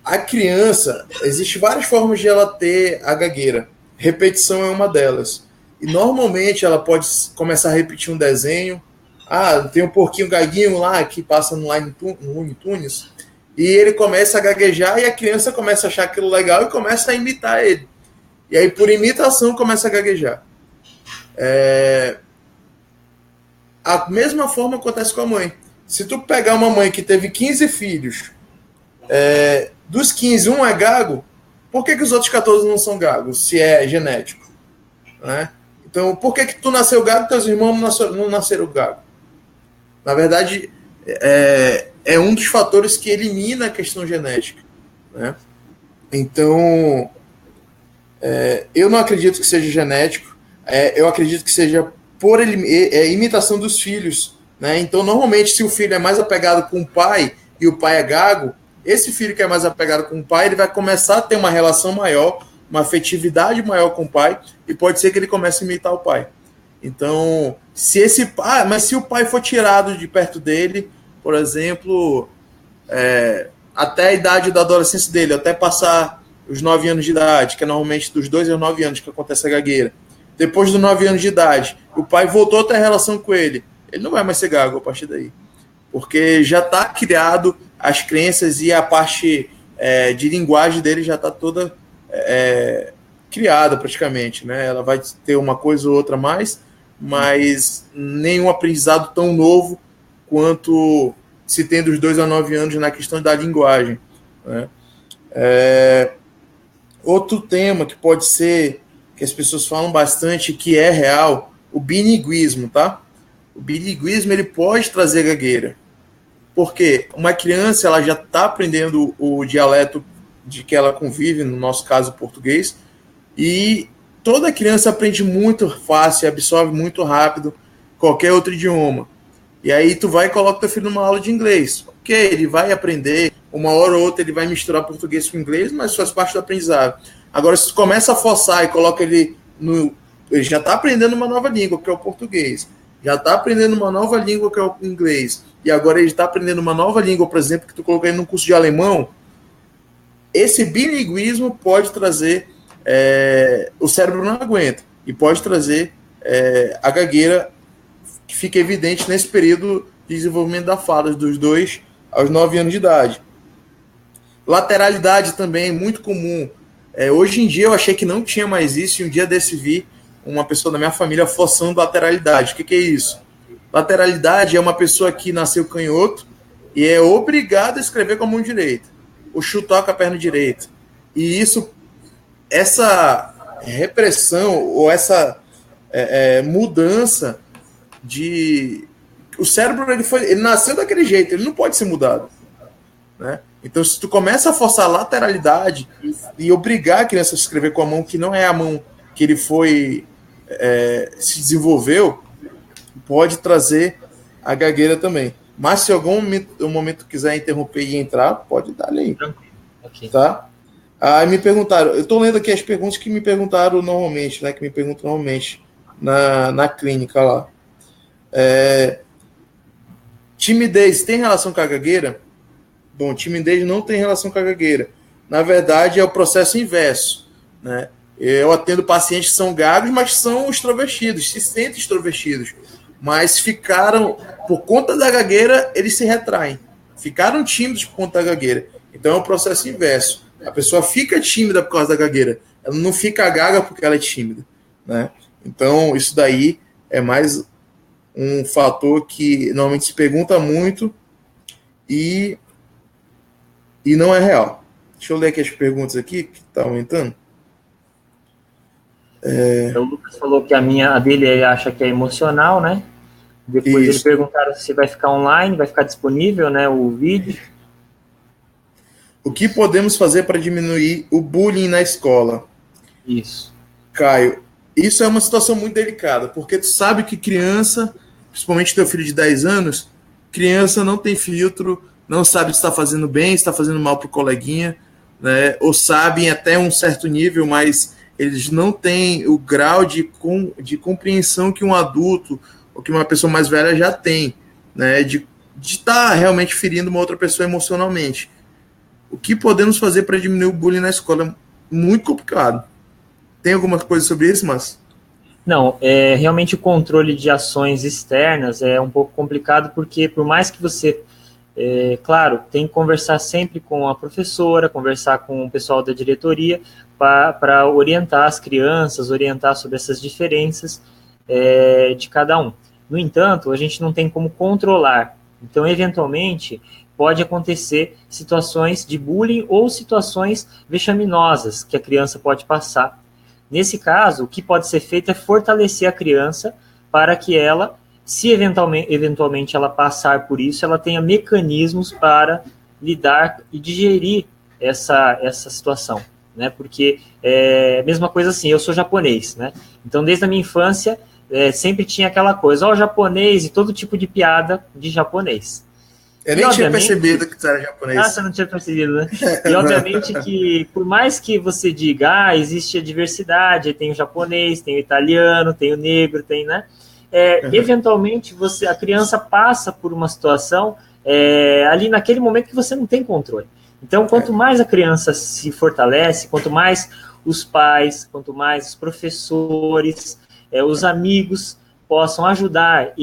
A criança, existe várias formas de ela ter a gagueira. Repetição é uma delas. E normalmente ela pode começar a repetir um desenho. Tem um porquinho gaguinho lá que passa no Looney Tunes, e ele começa a gaguejar e a criança começa a achar aquilo legal e começa a imitar ele. E aí, por imitação, começa a gaguejar. A mesma forma acontece com a mãe. Se tu pegar uma mãe que teve 15 filhos, dos 15, um é gago, por que os outros 14 não são gagos, se é genético? Né? Então, por que tu nasceu gago e teus irmãos não nasceram gago? Na verdade, é um dos fatores que elimina a questão genética. Né? Então, eu não acredito que seja genético, eu acredito que seja por imitação dos filhos. Né? Então, normalmente, se o filho é mais apegado com o pai e o pai é gago, esse filho que é mais apegado com o pai, ele vai começar a ter uma relação maior, uma afetividade maior com o pai, e pode ser que ele comece a imitar o pai. Então, mas se o pai for tirado de perto dele, por exemplo, até a idade da adolescência dele, até passar os 9 anos de idade, que é normalmente dos 2 aos 9 anos que acontece a gagueira. Depois dos 9 anos de idade, o pai voltou a ter relação com ele não vai mais ser gago a partir daí. Porque já está criado as crenças e a parte de linguagem dele já está toda criada praticamente. Né? Ela vai ter uma coisa ou outra mais, mas nenhum aprendizado tão novo quanto se tem dos 2 a 9 anos na questão da linguagem. Né? Outro tema que pode ser, que as pessoas falam bastante, que é real, o bilinguismo, tá? O bilinguismo, ele pode trazer gagueira. Por quê? Uma criança, ela já está aprendendo o dialeto de que ela convive, no nosso caso, o português, e toda criança aprende muito fácil, absorve muito rápido qualquer outro idioma. E aí tu vai e coloca teu filho numa aula de inglês. Ok, ele vai aprender, uma hora ou outra ele vai misturar português com inglês, mas faz parte do aprendizado. Agora, se tu começa a forçar e coloca ele ele já está aprendendo uma nova língua, que é o português. Já está aprendendo uma nova língua, que é o inglês. E agora ele está aprendendo uma nova língua, por exemplo, que tu colocou ele num curso de alemão. Esse bilinguismo pode trazer... o cérebro não aguenta. E pode trazer a gagueira, que fica evidente nesse período de desenvolvimento da fala, dos 2 aos 9 anos de idade. Lateralidade também, muito comum. Hoje em dia eu achei que não tinha mais isso, e um dia desse vi uma pessoa da minha família forçando lateralidade. O que é isso? Lateralidade é uma pessoa que nasceu canhoto e é obrigada a escrever com a mão direita, ou chutar com a perna direita. E essa repressão, ou essa mudança de... O cérebro, ele nasceu daquele jeito, ele não pode ser mudado. Né? Então, se tu começa a forçar a lateralidade e obrigar a criança a escrever com a mão que não é a mão que ele se desenvolveu, pode trazer a gagueira também. Mas se algum momento quiser interromper e entrar, pode dar aí. Okay. Tá? Aí me perguntaram, eu estou lendo aqui as perguntas que me perguntaram normalmente, né? Que me perguntam normalmente na clínica lá. Timidez tem relação com a gagueira? Bom, timidez não tem relação com a gagueira. Na verdade, é o processo inverso. Né? Eu atendo pacientes que são gagos, mas são extrovertidos, se sentem extrovertidos. Mas ficaram, por conta da gagueira, eles se retraem. Ficaram tímidos por conta da gagueira. Então é o processo inverso. A pessoa fica tímida por causa da gagueira. Ela não fica gaga porque ela é tímida. Né? Então, isso daí é mais um fator que normalmente se pergunta muito e não é real. Deixa eu ler aqui as perguntas aqui, que está aumentando. O Lucas falou que a dele ele acha que é emocional, né? Depois ele perguntaram se vai ficar online, vai ficar disponível, né, o vídeo. O que podemos fazer para diminuir o bullying na escola? Isso. Caio, isso é uma situação muito delicada, porque tu sabe que criança, principalmente teu filho de 10 anos, criança não tem filtro, não sabe se está fazendo bem, se está fazendo mal para o coleguinha, né? Ou sabem até um certo nível, mas eles não têm o grau de compreensão que um adulto ou que uma pessoa mais velha já tem, né? De estar realmente ferindo uma outra pessoa emocionalmente. O que podemos fazer para diminuir o bullying na escola é muito complicado. Tem alguma coisa sobre isso, Márcio? Não, realmente o controle de ações externas é um pouco complicado, porque por mais que você, claro, tem que conversar sempre com a professora, conversar com o pessoal da diretoria, para orientar as crianças, orientar sobre essas diferenças de cada um. No entanto, a gente não tem como controlar. Então, eventualmente, pode acontecer situações de bullying ou situações vexaminosas que a criança pode passar. Nesse caso, o que pode ser feito é fortalecer a criança para que ela, se eventualmente ela passar por isso, ela tenha mecanismos para lidar e digerir essa situação, né? Porque mesma coisa assim, eu sou japonês, né? Então, desde a minha infância, sempre tinha aquela coisa, japonês e todo tipo de piada de japonês. Eu nem tinha percebido que tu era japonês. Ah, você não tinha percebido, né? E obviamente que, por mais que você diga, existe a diversidade, tem o japonês, tem o italiano, tem o negro, tem, né? Eventualmente, a criança passa por uma situação ali naquele momento que você não tem controle. Então, quanto mais a criança se fortalece, quanto mais os pais, quanto mais os professores, os amigos possam ajudar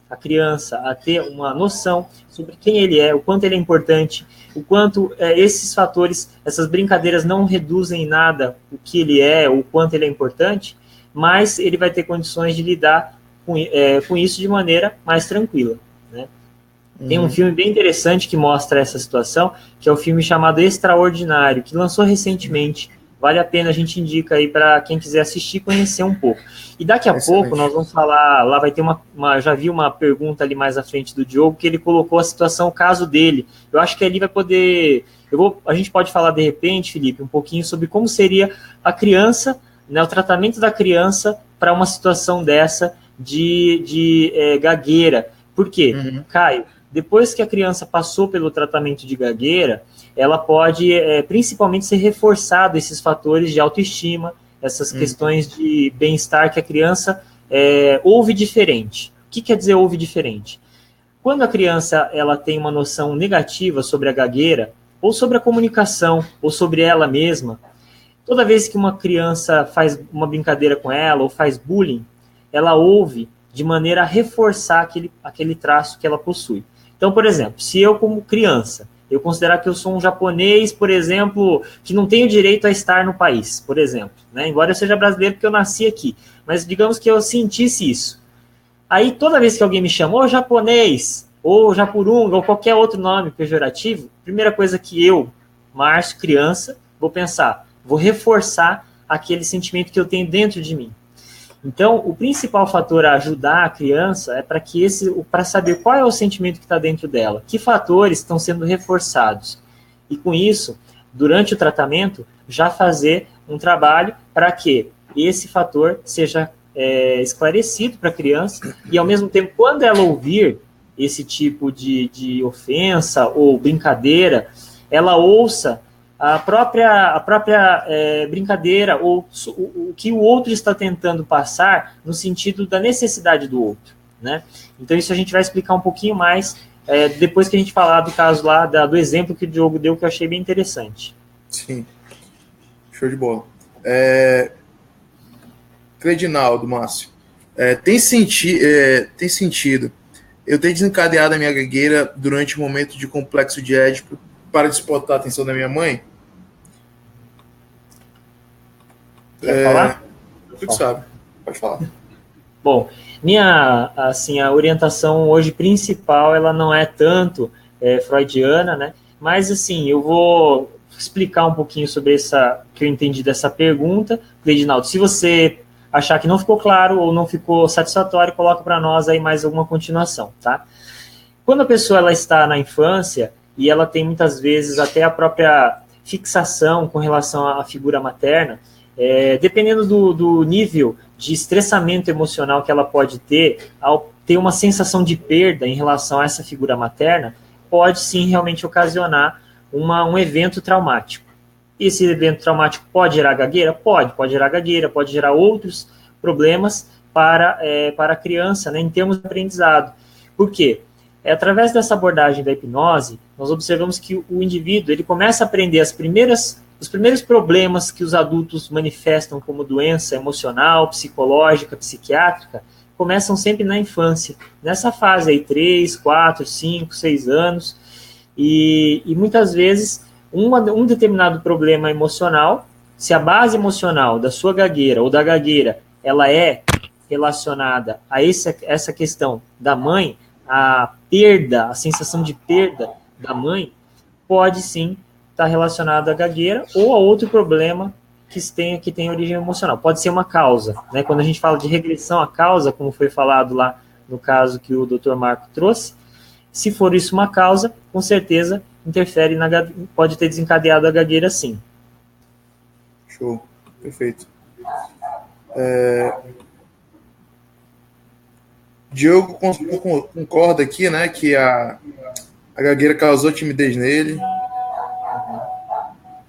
a criança, a ter uma noção sobre quem ele é, o quanto ele é importante, o quanto esses fatores, essas brincadeiras não reduzem em nada o que ele é, o quanto ele é importante, mas ele vai ter condições de lidar com isso de maneira mais tranquila, né? Tem um filme bem interessante que mostra essa situação, que é o filme chamado Extraordinário, que lançou recentemente. Vale a pena, a gente indica aí para quem quiser assistir, conhecer um pouco. E daqui a pouco nós vamos falar, lá vai ter já vi uma pergunta ali mais à frente do Diogo, que ele colocou a situação, o caso dele. Eu acho que ali vai poder, a gente pode falar de repente, Felipe, um pouquinho sobre como seria a criança, né, o tratamento da criança para uma situação dessa de gagueira. Por quê? Caio, depois que a criança passou pelo tratamento de gagueira, ela pode principalmente ser reforçado esses fatores de autoestima, essas questões de bem-estar que a criança ouve diferente. O que quer dizer ouve diferente? Quando a criança ela tem uma noção negativa sobre a gagueira, ou sobre a comunicação, ou sobre ela mesma, toda vez que uma criança faz uma brincadeira com ela, ou faz bullying, ela ouve de maneira a reforçar aquele traço que ela possui. Então, por exemplo, se eu como criança, eu considerar que eu sou um japonês, por exemplo, que não tenho direito a estar no país, por exemplo, né? Embora eu seja brasileiro porque eu nasci aqui, mas digamos que eu sentisse isso. Aí, toda vez que alguém me chamou japonês, ou japurunga, ou qualquer outro nome pejorativo, a primeira coisa que eu, Márcio, criança, vou pensar, vou reforçar aquele sentimento que eu tenho dentro de mim. Então, o principal fator a ajudar a criança é para saber qual é o sentimento que está dentro dela, que fatores estão sendo reforçados. E com isso, durante o tratamento, já fazer um trabalho para que esse fator seja esclarecido para a criança e, ao mesmo tempo, quando ela ouvir esse tipo de ofensa ou brincadeira, ela ouça a própria brincadeira ou o que o outro está tentando passar no sentido da necessidade do outro, né? Então isso a gente vai explicar um pouquinho mais depois que a gente falar do caso lá, do exemplo que o Diogo deu, que eu achei bem interessante. Sim, show de bola. Cledinaldo, Márcio, tem sentido eu ter desencadeado a minha gagueira durante o momento de complexo de Édipo para disputar a atenção da minha mãe? Quer falar? Tu que sabe. Pode falar. Bom, a orientação hoje principal, ela não é tanto freudiana, né? Mas, assim, eu vou explicar um pouquinho sobre essa, que eu entendi dessa pergunta. Edinaldo, se você achar que não ficou claro ou não ficou satisfatório, coloca para nós aí mais alguma continuação, tá? Quando a pessoa ela está na infância e ela tem muitas vezes até a própria fixação com relação à figura materna, dependendo do nível de estressamento emocional que ela pode ter, ao ter uma sensação de perda em relação a essa figura materna, pode sim realmente ocasionar um evento traumático. Esse evento traumático pode gerar gagueira? Pode gerar gagueira, pode gerar outros problemas para a criança, né, em termos de aprendizado. Por quê? Através dessa abordagem da hipnose, nós observamos que o indivíduo ele começa a aprender os primeiros problemas que os adultos manifestam como doença emocional, psicológica, psiquiátrica, começam sempre na infância, nessa fase aí, 3, 4, 5, 6 anos, e muitas vezes um determinado problema emocional, se a base emocional da sua gagueira ou da gagueira, ela é relacionada a essa questão da mãe, a perda, a sensação de perda da mãe, pode sim estar relacionada à gagueira ou a outro problema que tem origem emocional. Pode ser uma causa, né? Quando a gente fala de regressão à causa, como foi falado lá no caso que o Dr. Marco trouxe, se for isso uma causa, com certeza interfere pode ter desencadeado a gagueira sim. Show, perfeito. Diogo concorda aqui, né, que a gagueira causou timidez nele.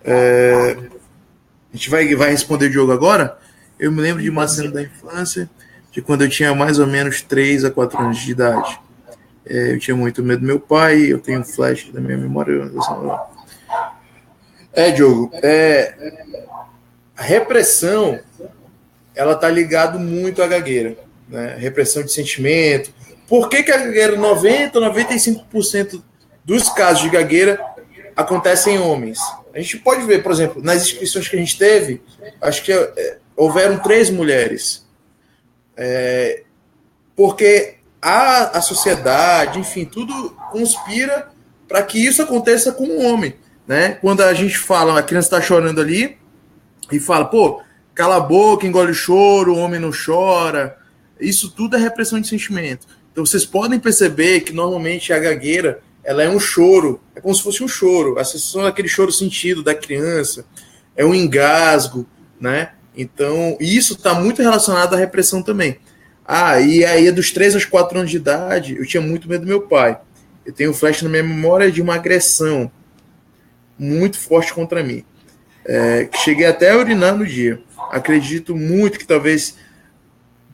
A gente vai responder o Diogo agora. Eu me lembro de uma cena da infância, de quando eu tinha mais ou menos 3 a 4 anos de idade. Eu tinha muito medo do meu pai, eu tenho um flash da minha memória. Diogo, a repressão, ela tá ligada muito à gagueira, né? Repressão de sentimento. Por que a gagueira, 95% dos casos de gagueira acontecem em homens? A gente pode ver, por exemplo, nas inscrições que a gente teve, acho que houveram 3 mulheres. Porque a sociedade, enfim, tudo conspira para que isso aconteça com um homem, né? Quando a gente fala, a criança está chorando ali e fala, pô, cala a boca, engole o choro, o homem não chora. Isso tudo é repressão de sentimento. Então vocês podem perceber que normalmente a gagueira, ela é um choro, é como se fosse um choro, a sensação daquele choro sentido da criança, é um engasgo, né? Então, isso está muito relacionado à repressão também. E aí, dos 3 aos 4 anos de idade, eu tinha muito medo do meu pai. Eu tenho um flash na minha memória de uma agressão muito forte contra mim. Cheguei até a urinar no dia. Acredito muito que talvez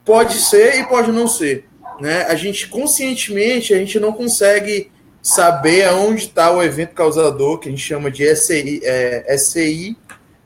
pode ser e pode não ser, né? A gente, conscientemente, a gente não consegue saber aonde está o evento causador, que a gente chama de SCI,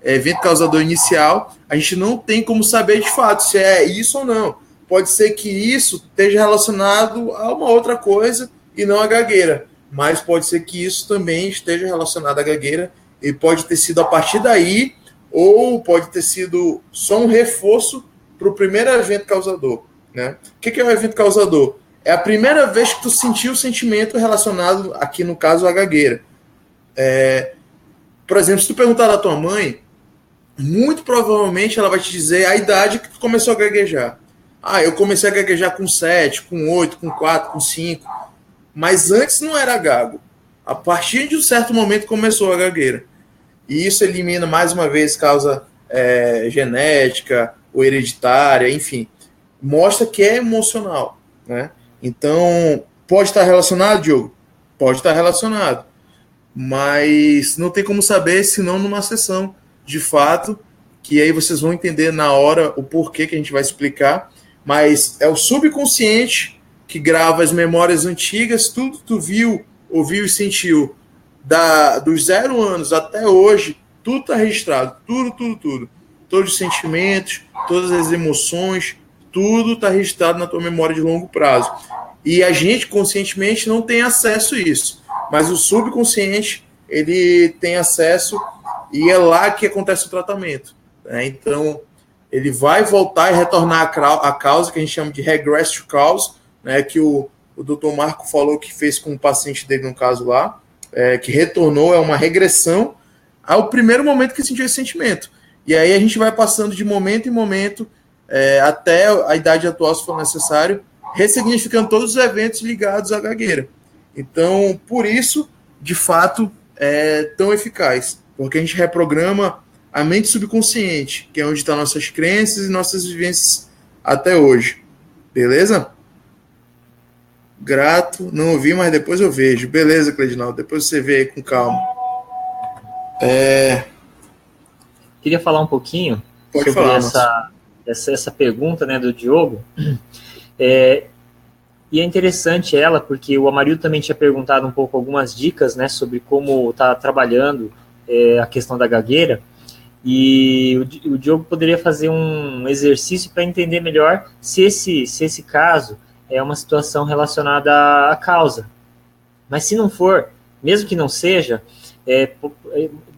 evento causador inicial. A gente não tem como saber de fato se é isso ou não. Pode ser que isso esteja relacionado a uma outra coisa e não a gagueira, mas pode ser que isso também esteja relacionado à gagueira e pode ter sido a partir daí, ou pode ter sido só um reforço para o primeiro evento causador, né? O que é o evento causador? É a primeira vez que tu sentiu o sentimento relacionado, aqui no caso, à gagueira. Por exemplo, se tu perguntar da tua mãe, muito provavelmente ela vai te dizer a idade que tu começou a gaguejar. Eu comecei a gaguejar com 7, com 8, com 4, com 5. Mas antes não era gago. A partir de um certo momento começou a gagueira. E isso elimina, mais uma vez, causa genética ou hereditária, enfim. Mostra que é emocional, né? Então, pode estar relacionado, Diogo? Pode estar relacionado. Mas não tem como saber, senão numa sessão, de fato, que aí vocês vão entender na hora o porquê que a gente vai explicar. Mas é o subconsciente que grava as memórias antigas, tudo que tu viu, ouviu e sentiu dos 0 anos até hoje, tudo está registrado, tudo. Todos os sentimentos, todas as emoções, tudo está registrado na tua memória de longo prazo. E a gente, conscientemente, não tem acesso a isso. Mas o subconsciente, ele tem acesso e é lá que acontece o tratamento, né? Então, ele vai voltar e retornar a causa, que a gente chama de regress to cause, né? Que o o doutor Marco falou que fez com o paciente dele, no caso lá, que retornou, é uma regressão ao primeiro momento que sentiu esse sentimento. E aí a gente vai passando de momento em momento, até a idade atual, se for necessário, ressignificando todos os eventos ligados à gagueira. Então, por isso, de fato, é tão eficaz, porque a gente reprograma a mente subconsciente, que é onde estão nossas crenças e nossas vivências até hoje. Beleza? Grato, não ouvi, mas depois eu vejo. Beleza, Cleidinaldo, depois você vê aí com calma. Queria falar um pouquinho sobre essa pergunta, né, do Diogo. E é interessante ela, porque o Amarildo também tinha perguntado um pouco algumas dicas, né, sobre como está trabalhando a questão da gagueira, e o Diogo poderia fazer um exercício para entender melhor se esse caso é uma situação relacionada à causa. Mas se não for, mesmo que não seja,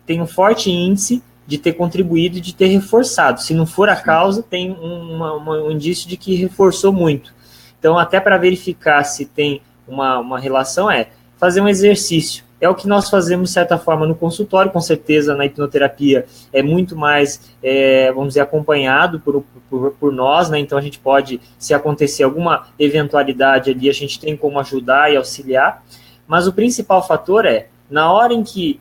tem um forte índice de ter contribuído e de ter reforçado. Se não for a causa, tem um indício de que reforçou muito. Então, até para verificar se tem uma relação, fazer um exercício. É o que nós fazemos, de certa forma, no consultório, com certeza na hipnoterapia é muito mais, vamos dizer, acompanhado por nós, né? Então a gente pode, se acontecer alguma eventualidade ali, a gente tem como ajudar e auxiliar, mas o principal fator na hora em que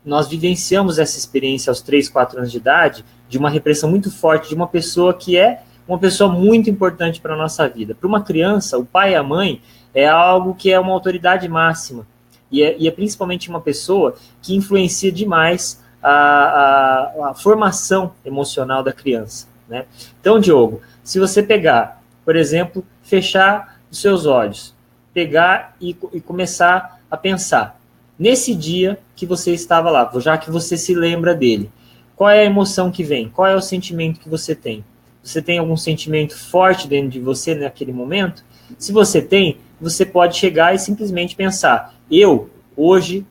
nós vivenciamos essa experiência aos 3, 4 anos de idade, de uma repressão muito forte de uma pessoa que é uma pessoa muito importante para a nossa vida. Para uma criança, o pai e a mãe é algo que é uma autoridade máxima. E é principalmente uma pessoa que influencia demais a formação emocional da criança, né? Então, Diogo, se você pegar, por exemplo, fechar os seus olhos, pegar e começar a pensar, nesse dia que você estava lá, já que você se lembra dele, qual é a emoção que vem? Qual é o sentimento que você tem? Você tem algum sentimento forte dentro de você naquele momento? Se você tem, você pode chegar e simplesmente pensar, eu, hoje,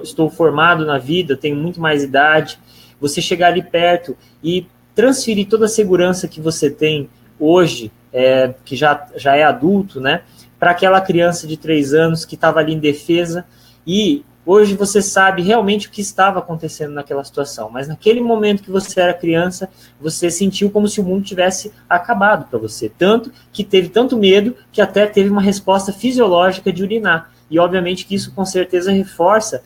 estou formado na vida, tenho muito mais idade. Você chegar ali perto e transferir toda a segurança que você tem hoje, que já é adulto, né, para aquela criança de 3 anos que estava ali em defesa, e hoje você sabe realmente o que estava acontecendo naquela situação, mas naquele momento que você era criança, você sentiu como se o mundo tivesse acabado para você, tanto que teve tanto medo que até teve uma resposta fisiológica de urinar, e obviamente que isso com certeza reforça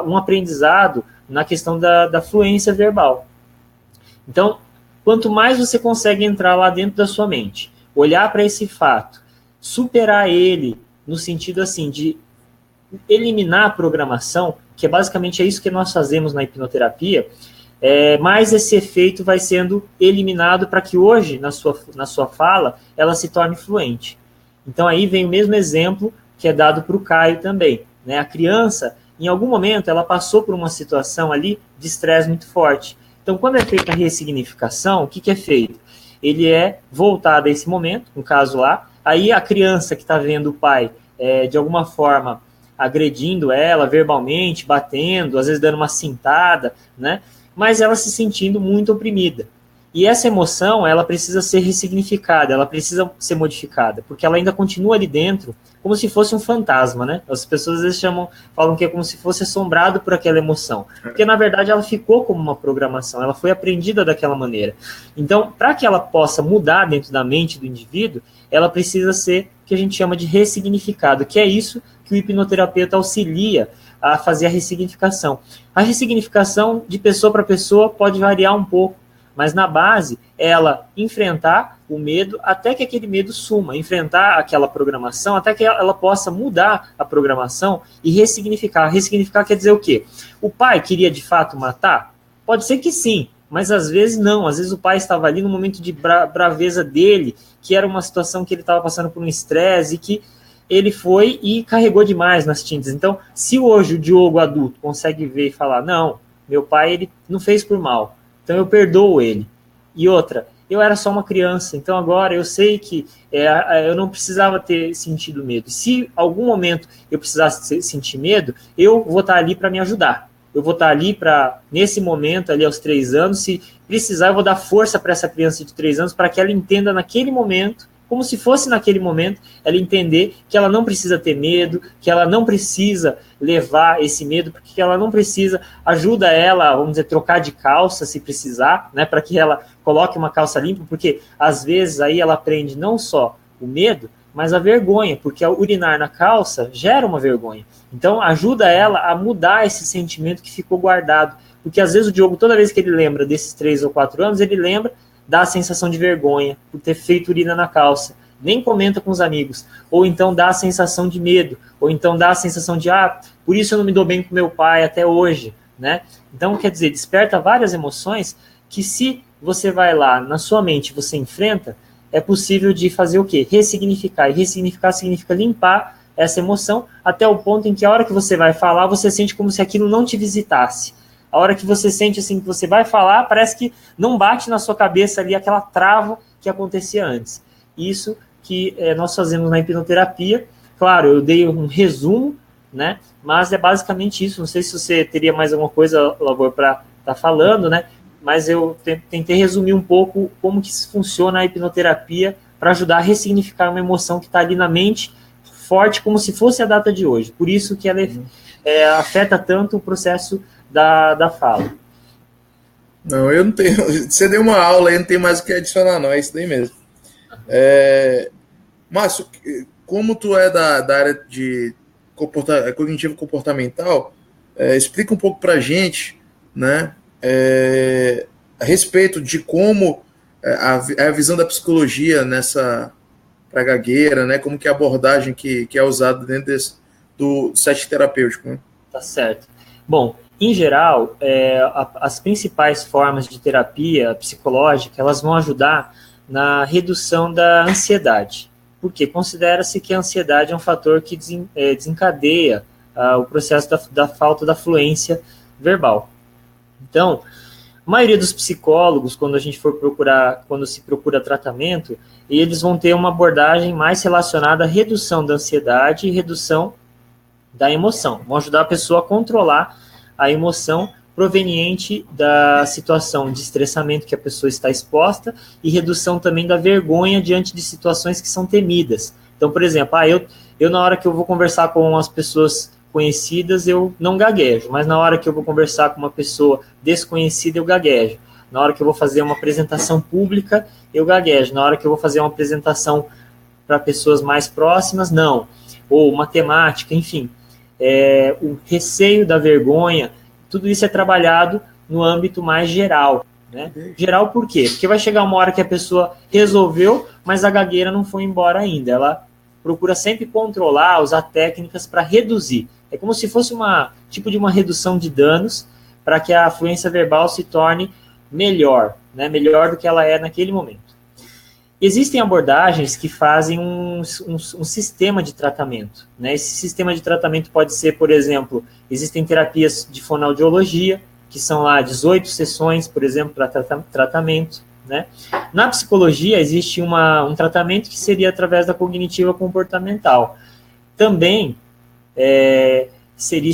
um aprendizado na questão da fluência verbal. Então, quanto mais você consegue entrar lá dentro da sua mente, olhar para esse fato, superar ele no sentido assim de eliminar a programação, que basicamente é isso que nós fazemos na hipnoterapia, mais esse efeito vai sendo eliminado para que hoje, na sua fala, ela se torne fluente. Então aí vem o mesmo exemplo que é dado para o Caio também, né? A criança, em algum momento, ela passou por uma situação ali de estresse muito forte. Então, quando é feita a ressignificação, o que é feito? Ele é voltado a esse momento, no caso lá, aí a criança que está vendo o pai, de alguma forma, agredindo ela verbalmente, batendo, às vezes dando uma cintada, né? Mas ela se sentindo muito oprimida. E essa emoção, ela precisa ser ressignificada, ela precisa ser modificada, porque ela ainda continua ali dentro, como se fosse um fantasma, né? As pessoas às vezes falam que é como se fosse assombrado por aquela emoção, porque na verdade ela ficou como uma programação, ela foi aprendida daquela maneira. Então, para que ela possa mudar dentro da mente do indivíduo, ela precisa ser o que a gente chama de ressignificado, que é isso que o hipnoterapeuta auxilia a fazer a ressignificação. A ressignificação de pessoa para pessoa pode variar um pouco, mas na base, ela enfrentar o medo até que aquele medo suma, enfrentar aquela programação até que ela possa mudar a programação e ressignificar. Ressignificar quer dizer o quê? O pai queria de fato matar? Pode ser que sim, mas às vezes não. Às vezes o pai estava ali no momento de braveza dele, que era uma situação que ele estava passando por um estresse e que ele foi e carregou demais nas tintas. Então, se hoje o Diogo adulto consegue ver e falar, não, meu pai ele não fez por mal, então eu perdoo ele. E outra, eu era só uma criança, então agora eu sei que eu não precisava ter sentido medo. Se algum momento eu precisasse sentir medo, eu vou estar ali para me ajudar. Eu vou estar ali para, nesse momento, ali aos 3 anos, se precisar, eu vou dar força para essa criança de 3 anos, para que ela entenda naquele momento como se fosse naquele momento, ela entender que ela não precisa ter medo, que ela não precisa levar esse medo, porque ela não precisa, ajuda ela, vamos dizer, trocar de calça se precisar, né, para que ela coloque uma calça limpa, porque às vezes aí ela aprende não só o medo, mas a vergonha, porque ao urinar na calça gera uma vergonha. Então ajuda ela a mudar esse sentimento que ficou guardado, porque às vezes o Diogo, toda vez que ele lembra desses 3 ou 4 anos, ele lembra dá a sensação de vergonha por ter feito urina na calça, nem comenta com os amigos, ou então dá a sensação de medo, ou então dá a sensação de, por isso eu não me dou bem com meu pai até hoje, né? Então, quer dizer, desperta várias emoções que se você vai lá, na sua mente, você enfrenta, é possível de fazer o quê? Ressignificar, e ressignificar significa limpar essa emoção até o ponto em que a hora que você vai falar, você sente como se aquilo não te visitasse. A hora que você sente assim que você vai falar, parece que não bate na sua cabeça ali aquela trava que acontecia antes. Isso que nós fazemos na hipnoterapia. Claro, eu dei um resumo, né? Mas é basicamente isso. Não sei se você teria mais alguma coisa, Lavor, para estar falando, né? Mas eu tentei resumir um pouco como que funciona a hipnoterapia para ajudar a ressignificar uma emoção que está ali na mente, forte como se fosse a data de hoje. Por isso que ela afeta tanto o processo da fala. Não, eu não tenho. Você deu uma aula aí, não tem mais o que adicionar, não. É isso daí mesmo. Márcio, como tu é da área de cognitivo comportamental, explica um pouco pra gente, né? A respeito de como a visão da psicologia para gagueira, né? Como que é a abordagem que é usada dentro do set terapêutico, né? Tá certo. Bom, em geral, as principais formas de terapia psicológica, elas vão ajudar na redução da ansiedade. Porque considera-se que a ansiedade é um fator que desencadeia o processo da falta da fluência verbal. Então, a maioria dos psicólogos, quando se procura tratamento, eles vão ter uma abordagem mais relacionada à redução da ansiedade e redução da emoção. Vão ajudar a pessoa a controlar a emoção proveniente da situação de estressamento que a pessoa está exposta e redução também da vergonha diante de situações que são temidas. Então, por exemplo, eu na hora que eu vou conversar com as pessoas conhecidas, eu não gaguejo, mas na hora que eu vou conversar com uma pessoa desconhecida, eu gaguejo. Na hora que eu vou fazer uma apresentação pública, eu gaguejo. Na hora que eu vou fazer uma apresentação para pessoas mais próximas, não. Ou matemática, enfim. O receio da vergonha, tudo isso é trabalhado no âmbito mais geral, né? Geral por quê? Porque vai chegar uma hora que a pessoa resolveu, mas a gagueira não foi embora ainda. Ela procura sempre controlar, usar técnicas para reduzir. É como se fosse tipo de uma redução de danos para que a fluência verbal se torne melhor, né? Melhor do que ela é naquele momento. Existem abordagens que fazem um sistema de tratamento, né? Esse sistema de tratamento pode ser, por exemplo, existem terapias de fonoaudiologia, que são lá 18 sessões, por exemplo, para tratamento, né? Na psicologia, existe um tratamento que seria através da cognitiva comportamental. Também seria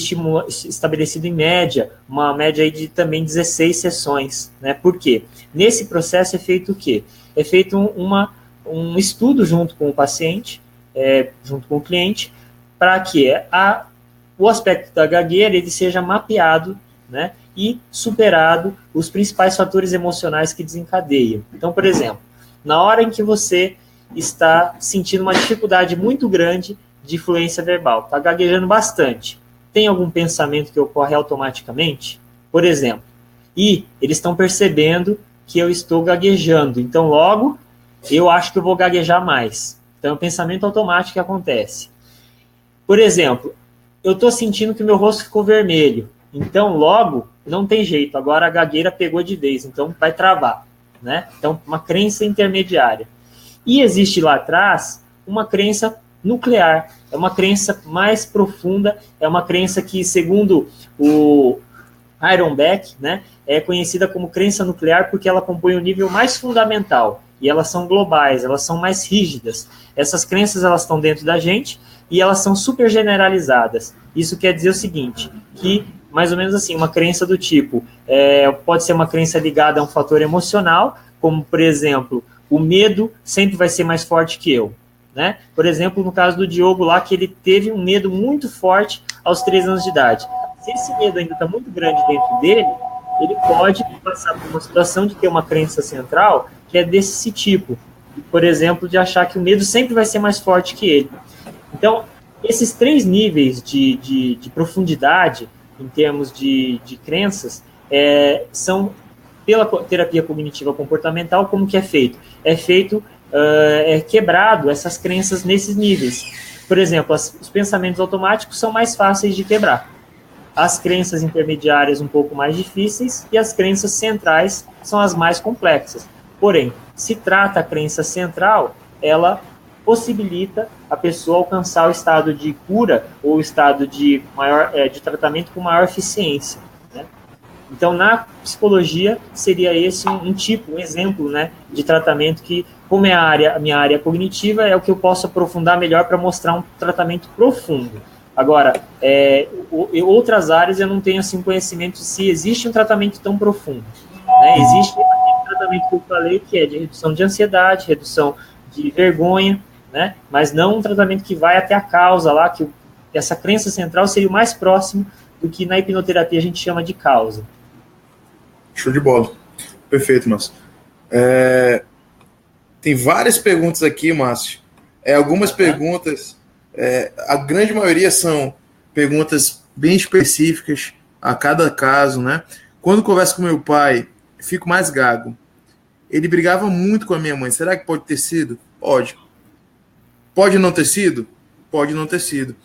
estabelecido em média, uma média aí de também 16 sessões, né? Por quê? Nesse processo é feito o quê? É feito um estudo junto com o paciente, junto com o cliente, para que o aspecto da gagueira ele seja mapeado, né, e superado os principais fatores emocionais que desencadeiam. Então, por exemplo, na hora em que você está sentindo uma dificuldade muito grande de fluência verbal, está gaguejando bastante, tem algum pensamento que ocorre automaticamente? Por exemplo, e eles estão percebendo que eu estou gaguejando, então logo eu acho que eu vou gaguejar mais. Então é um pensamento automático que acontece. Por exemplo, eu estou sentindo que meu rosto ficou vermelho, então logo não tem jeito, agora a gagueira pegou de vez, então vai travar, né? Então uma crença intermediária. E existe lá atrás uma crença nuclear, é uma crença mais profunda, é uma crença que, segundo o Aaron Beck, né, é conhecida como crença nuclear porque ela compõe o nível mais fundamental e elas são globais, elas são mais rígidas. Essas crenças elas estão dentro da gente e elas são super generalizadas. Isso quer dizer o seguinte, que mais ou menos assim, uma crença do tipo, pode ser uma crença ligada a um fator emocional, como por exemplo, o medo sempre vai ser mais forte que eu, né? Por exemplo, no caso do Diogo lá, que ele teve um medo muito forte aos 3 anos de idade. Se esse medo ainda está muito grande dentro dele, ele pode passar por uma situação de ter uma crença central que é desse tipo, por exemplo, de achar que o medo sempre vai ser mais forte que ele. Então, esses 3 níveis de profundidade, em termos de crenças, são, pela terapia cognitiva comportamental, como que é feito? É feito, quebrado essas crenças nesses níveis. Por exemplo, os pensamentos automáticos são mais fáceis de quebrar. As crenças intermediárias um pouco mais difíceis e as crenças centrais são as mais complexas. Porém, se trata a crença central, ela possibilita a pessoa alcançar o estado de cura ou o estado de tratamento com maior eficiência, né? Então, na psicologia, seria esse um exemplo, né, de tratamento que, como é a minha área cognitiva, é o que eu posso aprofundar melhor para mostrar um tratamento profundo. Agora, outras áreas eu não tenho assim conhecimento se existe um tratamento tão profundo, né? Existe um tratamento que eu falei que é de redução de ansiedade, redução de vergonha, né? Mas não um tratamento que vai até a causa lá, que essa crença central seria o mais próximo do que na hipnoterapia a gente chama de causa. Show de bola. Perfeito, Márcio. Tem várias perguntas aqui, Márcio. Algumas perguntas... a grande maioria são perguntas bem específicas a cada caso, né? Quando converso com meu pai, fico mais gago. Ele brigava muito com a minha mãe. Será que pode ter sido? Pode. Pode não ter sido? Pode não ter sido.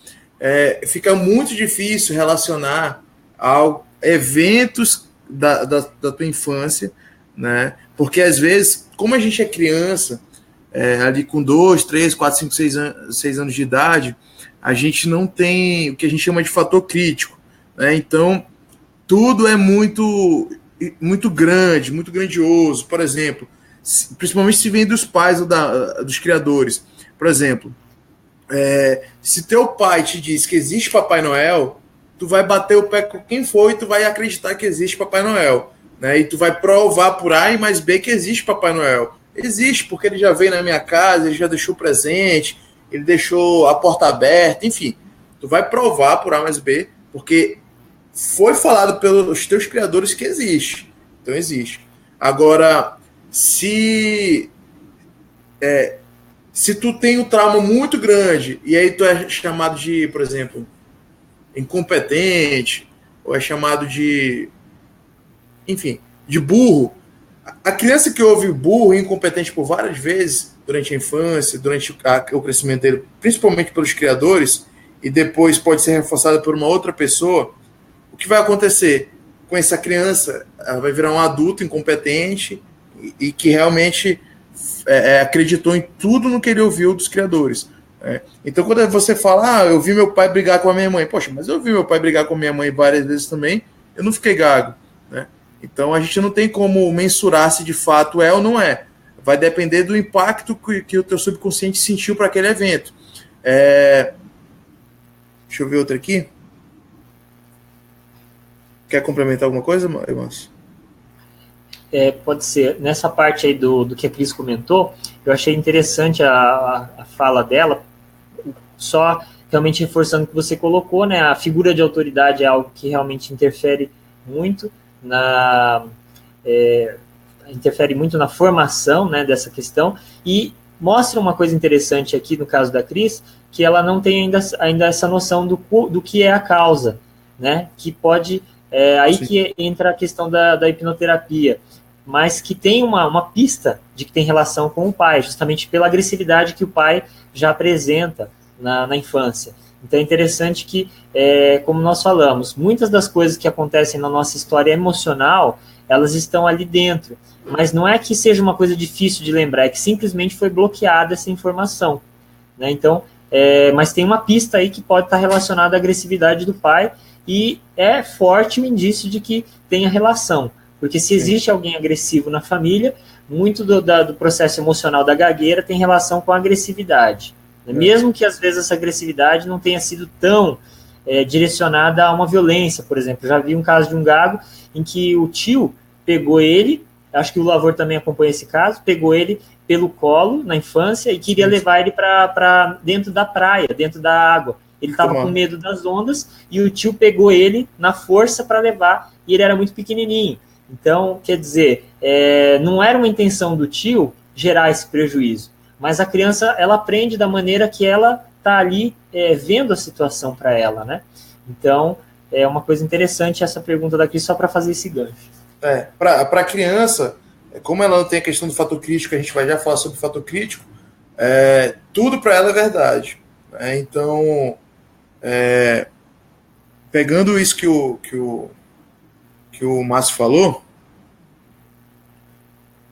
Fica muito difícil relacionar a eventos da tua infância, né? Porque às vezes, como a gente é criança, ali com 2, 3, 4, 5, 6 anos de idade, a gente não tem o que a gente chama de fator crítico, né? Então, tudo é muito, muito grande, muito grandioso. Por exemplo, principalmente se vem dos pais ou dos criadores. Por exemplo, se teu pai te diz que existe Papai Noel, tu vai bater o pé com quem for e tu vai acreditar que existe Papai Noel, né? E tu vai provar por A e mais B que existe Papai Noel. Existe, porque ele já veio na minha casa, ele já deixou presente, ele deixou a porta aberta, enfim. Tu vai provar por A mais B, porque foi falado pelos teus criadores que existe. Então existe. Agora, se tu tem um trauma muito grande, e aí tu é chamado de, por exemplo, incompetente, ou é chamado de, enfim, de burro, a criança que ouve burro e incompetente por várias vezes durante a infância, durante o crescimento dele, principalmente pelos criadores, e depois pode ser reforçada por uma outra pessoa, o que vai acontecer com essa criança? Ela vai virar um adulto incompetente e que realmente acreditou em tudo no que ele ouviu dos criadores. Então, quando você fala, eu vi meu pai brigar com a minha mãe, poxa, mas eu vi meu pai brigar com a minha mãe várias vezes também, eu não fiquei gago, né? Então, a gente não tem como mensurar se de fato é ou não é. Vai depender do impacto que o teu subconsciente sentiu para aquele evento. Deixa eu ver outra aqui. Quer complementar alguma coisa, Márcio? Pode ser. Nessa parte aí do que a Cris comentou, eu achei interessante a fala dela, só realmente reforçando o que você colocou, né? A figura de autoridade é algo que realmente interfere muito na formação, né, dessa questão, e mostra uma coisa interessante aqui no caso da Cris, que ela não tem ainda essa noção do que é a causa, né, que pode, aí Sim. Que entra a questão da hipnoterapia, mas que tem uma pista de que tem relação com o pai, justamente pela agressividade que o pai já apresenta na infância. Então é interessante que, como nós falamos, muitas das coisas que acontecem na nossa história emocional, elas estão ali dentro, mas não é que seja uma coisa difícil de lembrar, é que simplesmente foi bloqueada essa informação, né? Então, mas tem uma pista aí que pode estar relacionada à agressividade do pai, e é forte o indício de que tem a relação, porque se existe alguém agressivo na família, muito do processo emocional da gagueira tem relação com a agressividade. Mesmo que às vezes essa agressividade não tenha sido tão direcionada a uma violência, por exemplo. Eu já vi um caso de um gago em que o tio pegou ele, acho que o Lavor também acompanha esse caso, pegou ele pelo colo na infância e queria levar ele para dentro da praia, dentro da água. Ele estava com medo das ondas e o tio pegou ele na força para levar, e ele era muito pequenininho. Então, quer dizer, não era uma intenção do tio gerar esse prejuízo, mas a criança, ela aprende da maneira que ela está ali vendo a situação para ela, né? Então, é uma coisa interessante essa pergunta daqui, só para fazer esse gancho. Para a criança, como ela não tem a questão do fator crítico, a gente vai já falar sobre o fator crítico, tudo para ela é verdade. Então, pegando isso que o Márcio falou,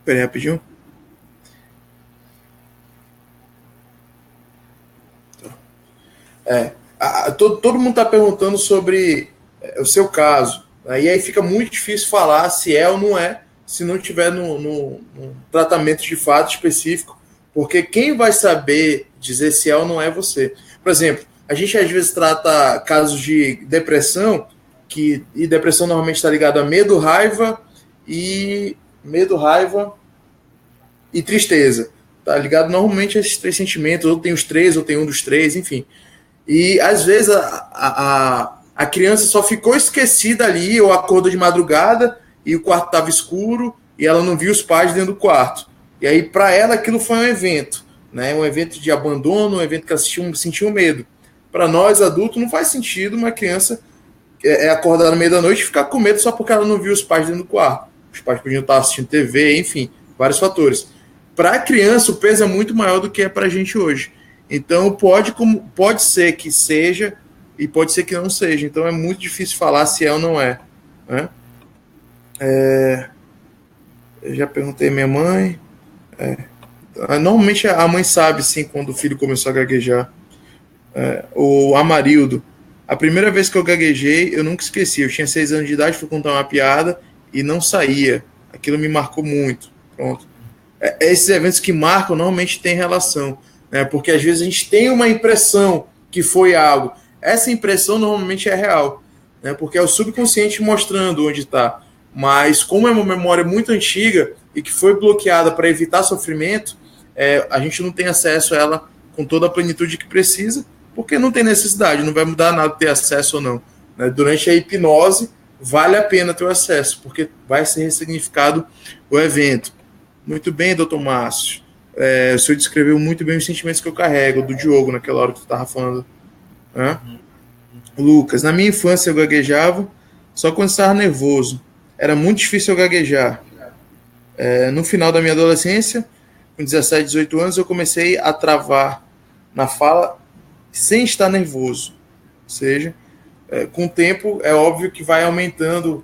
peraí rapidinho. Todo mundo está perguntando sobre o seu caso. E aí fica muito difícil falar se é ou não é, se não tiver no tratamento de fato específico, porque quem vai saber dizer se é ou não é você. Por exemplo, a gente às vezes trata casos de depressão, e depressão normalmente está ligada a medo, raiva e tristeza. Tá ligado normalmente a esses três sentimentos, ou tem os três, ou tem um dos três, enfim. E às vezes a criança só ficou esquecida ali, ou acordou de madrugada e o quarto estava escuro e ela não viu os pais dentro do quarto. E aí, para ela, aquilo foi um evento, né? Um evento de abandono, um evento que ela sentiu medo. Para nós, adultos, não faz sentido uma criança acordar no meio da noite e ficar com medo só porque ela não viu os pais dentro do quarto. Os pais podiam estar assistindo TV, enfim, vários fatores. Para a criança, o peso é muito maior do que é para a gente hoje. Então, pode ser que seja e pode ser que não seja. Então, é muito difícil falar se é ou não é. Né? Eu já perguntei à minha mãe. Normalmente, a mãe sabe, sim, quando o filho começou a gaguejar. O Amarildo. A primeira vez que eu gaguejei, eu nunca esqueci. Eu tinha 6 anos de idade, fui contar uma piada e não saía. Aquilo me marcou muito. Pronto. Esses eventos que marcam, normalmente tem relação. Porque às vezes a gente tem uma impressão que foi algo. Essa impressão normalmente é real, né? Porque é o subconsciente mostrando onde está. Mas como é uma memória muito antiga e que foi bloqueada para evitar sofrimento, a gente não tem acesso a ela com toda a plenitude que precisa, porque não tem necessidade, não vai mudar nada ter acesso ou não. Né? Durante a hipnose, vale a pena ter o acesso, porque vai ser ressignificado o evento. Muito bem, doutor Márcio. O senhor descreveu muito bem os sentimentos que eu carrego, do Diogo, naquela hora que tu estava falando. Lucas, na minha infância eu gaguejava só quando estava nervoso. Era muito difícil eu gaguejar. No final da minha adolescência, com 17, 18 anos, eu comecei a travar na fala sem estar nervoso. Ou seja, com o tempo, é óbvio que vai aumentando,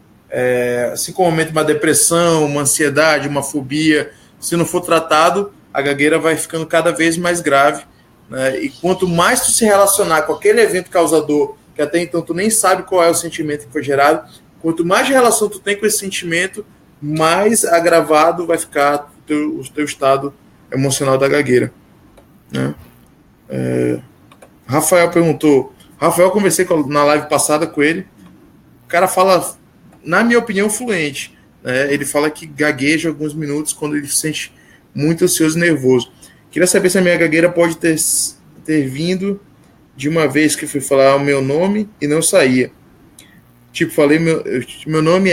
assim como aumenta uma depressão, uma ansiedade, uma fobia. Se não for tratado, a gagueira vai ficando cada vez mais grave, né? E quanto mais tu se relacionar com aquele evento causador, que até então tu nem sabe qual é o sentimento que foi gerado, quanto mais relação tu tem com esse sentimento, mais agravado vai ficar o teu estado emocional da gagueira, né? Rafael perguntou. Rafael, conversei na live passada com ele. O cara fala, na minha opinião, fluente, né? Ele fala que gagueja alguns minutos quando ele se sente muito ansioso e nervoso. Queria saber se a minha gagueira pode ter vindo de uma vez que fui falar o meu nome e não saía. Tipo, falei meu nome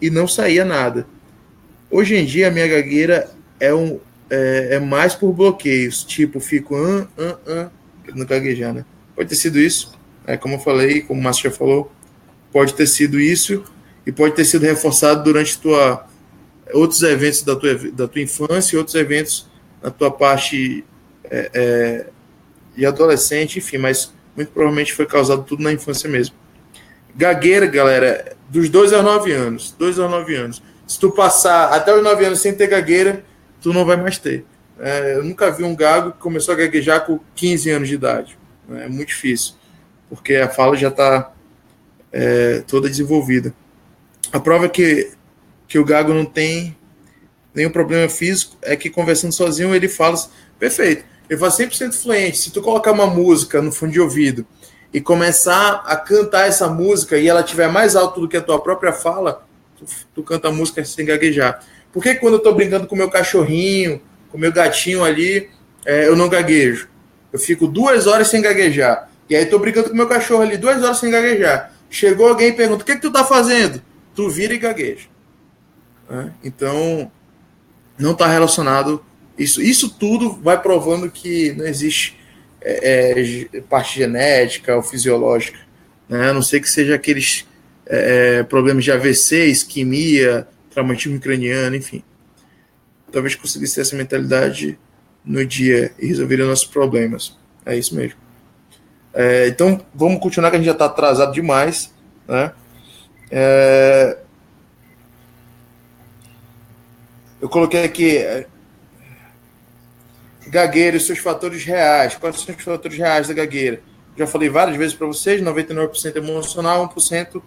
e não saía nada. Hoje em dia, a minha gagueira é mais por bloqueios. Tipo, fico não gaguejar, né? Pode ter sido isso. Como eu falei, como o Márcio já falou, pode ter sido isso e pode ter sido reforçado durante outros eventos da tua infância e outros eventos na tua parte de adolescente, enfim, mas muito provavelmente foi causado tudo na infância mesmo. Gagueira, galera, dos 2 aos 9 anos. 2 aos 9 anos. Se tu passar até os 9 anos sem ter gagueira, tu não vai mais ter. Eu nunca vi um gago que começou a gaguejar com 15 anos de idade. É muito difícil, porque a fala já está toda desenvolvida. A prova que o gago não tem nenhum problema físico é que conversando sozinho ele fala perfeito, ele fala 100% fluente. Se tu colocar uma música no fundo de ouvido e começar a cantar essa música e ela estiver mais alto do que a tua própria fala, tu canta a música sem gaguejar. Por que quando eu estou brincando com o meu cachorrinho, com o meu gatinho ali, eu não gaguejo? Eu fico 2 horas sem gaguejar. E aí estou brincando com o meu cachorro ali 2 horas sem gaguejar. Chegou alguém e pergunta, o que tu tá fazendo? Tu vira e gagueja. Então, não está relacionado. Isso tudo vai provando que não existe parte genética ou fisiológica. Né? A não ser que seja aqueles problemas de AVC, isquemia, traumatismo craniano, enfim. Talvez conseguisse ter essa mentalidade no dia e resolveria nossos problemas. É isso mesmo. Então, vamos continuar, que a gente já está atrasado demais. Né? Eu coloquei aqui gagueira e seus fatores reais. Quais são os fatores reais da gagueira? Já falei várias vezes para vocês, 99% emocional, 1%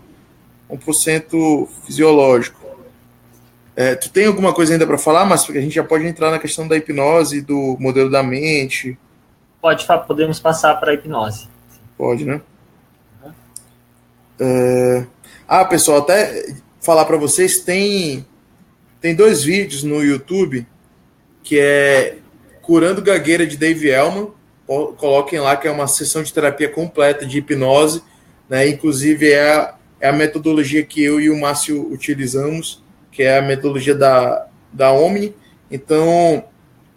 fisiológico. Tu tem alguma coisa ainda para falar, mas a gente já pode entrar na questão da hipnose, do modelo da mente. Podemos passar para a hipnose. Pode, né? Pessoal, até falar para vocês, tem 2 vídeos no YouTube, que é Curando Gagueira, de Dave Elman. Coloquem lá, que é uma sessão de terapia completa de hipnose, né? Inclusive é a metodologia que eu e o Márcio utilizamos, que é a metodologia da Omni. Então,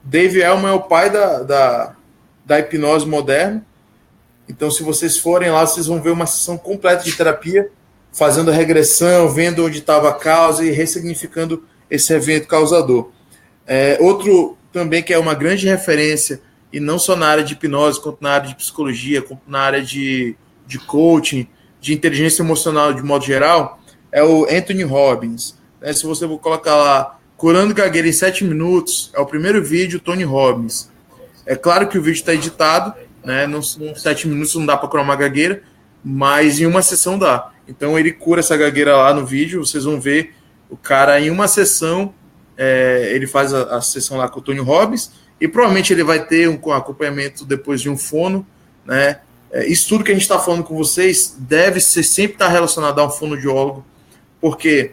Dave Elman é o pai da hipnose moderna. Então, se vocês forem lá, vocês vão ver uma sessão completa de terapia, fazendo a regressão, vendo onde estava a causa e ressignificando esse evento causador. Outro também que é uma grande referência, e não só na área de hipnose, quanto na área de psicologia, quanto na área de coaching, de inteligência emocional de modo geral, é o Anthony Robbins. Se você for colocar lá, Curando Gagueira em 7 minutos, é o primeiro vídeo, Tony Robbins. É claro que o vídeo está editado, né? Não, em 7 minutos não dá para curar uma gagueira, mas em uma sessão dá. Então ele cura essa gagueira lá no vídeo, vocês vão ver o cara em uma sessão, ele faz a sessão lá com o Tony Robbins, e provavelmente ele vai ter um acompanhamento depois de um fono, né? Isso tudo que a gente está falando com vocês deve sempre estar relacionado a um fonoaudiólogo. Por quê?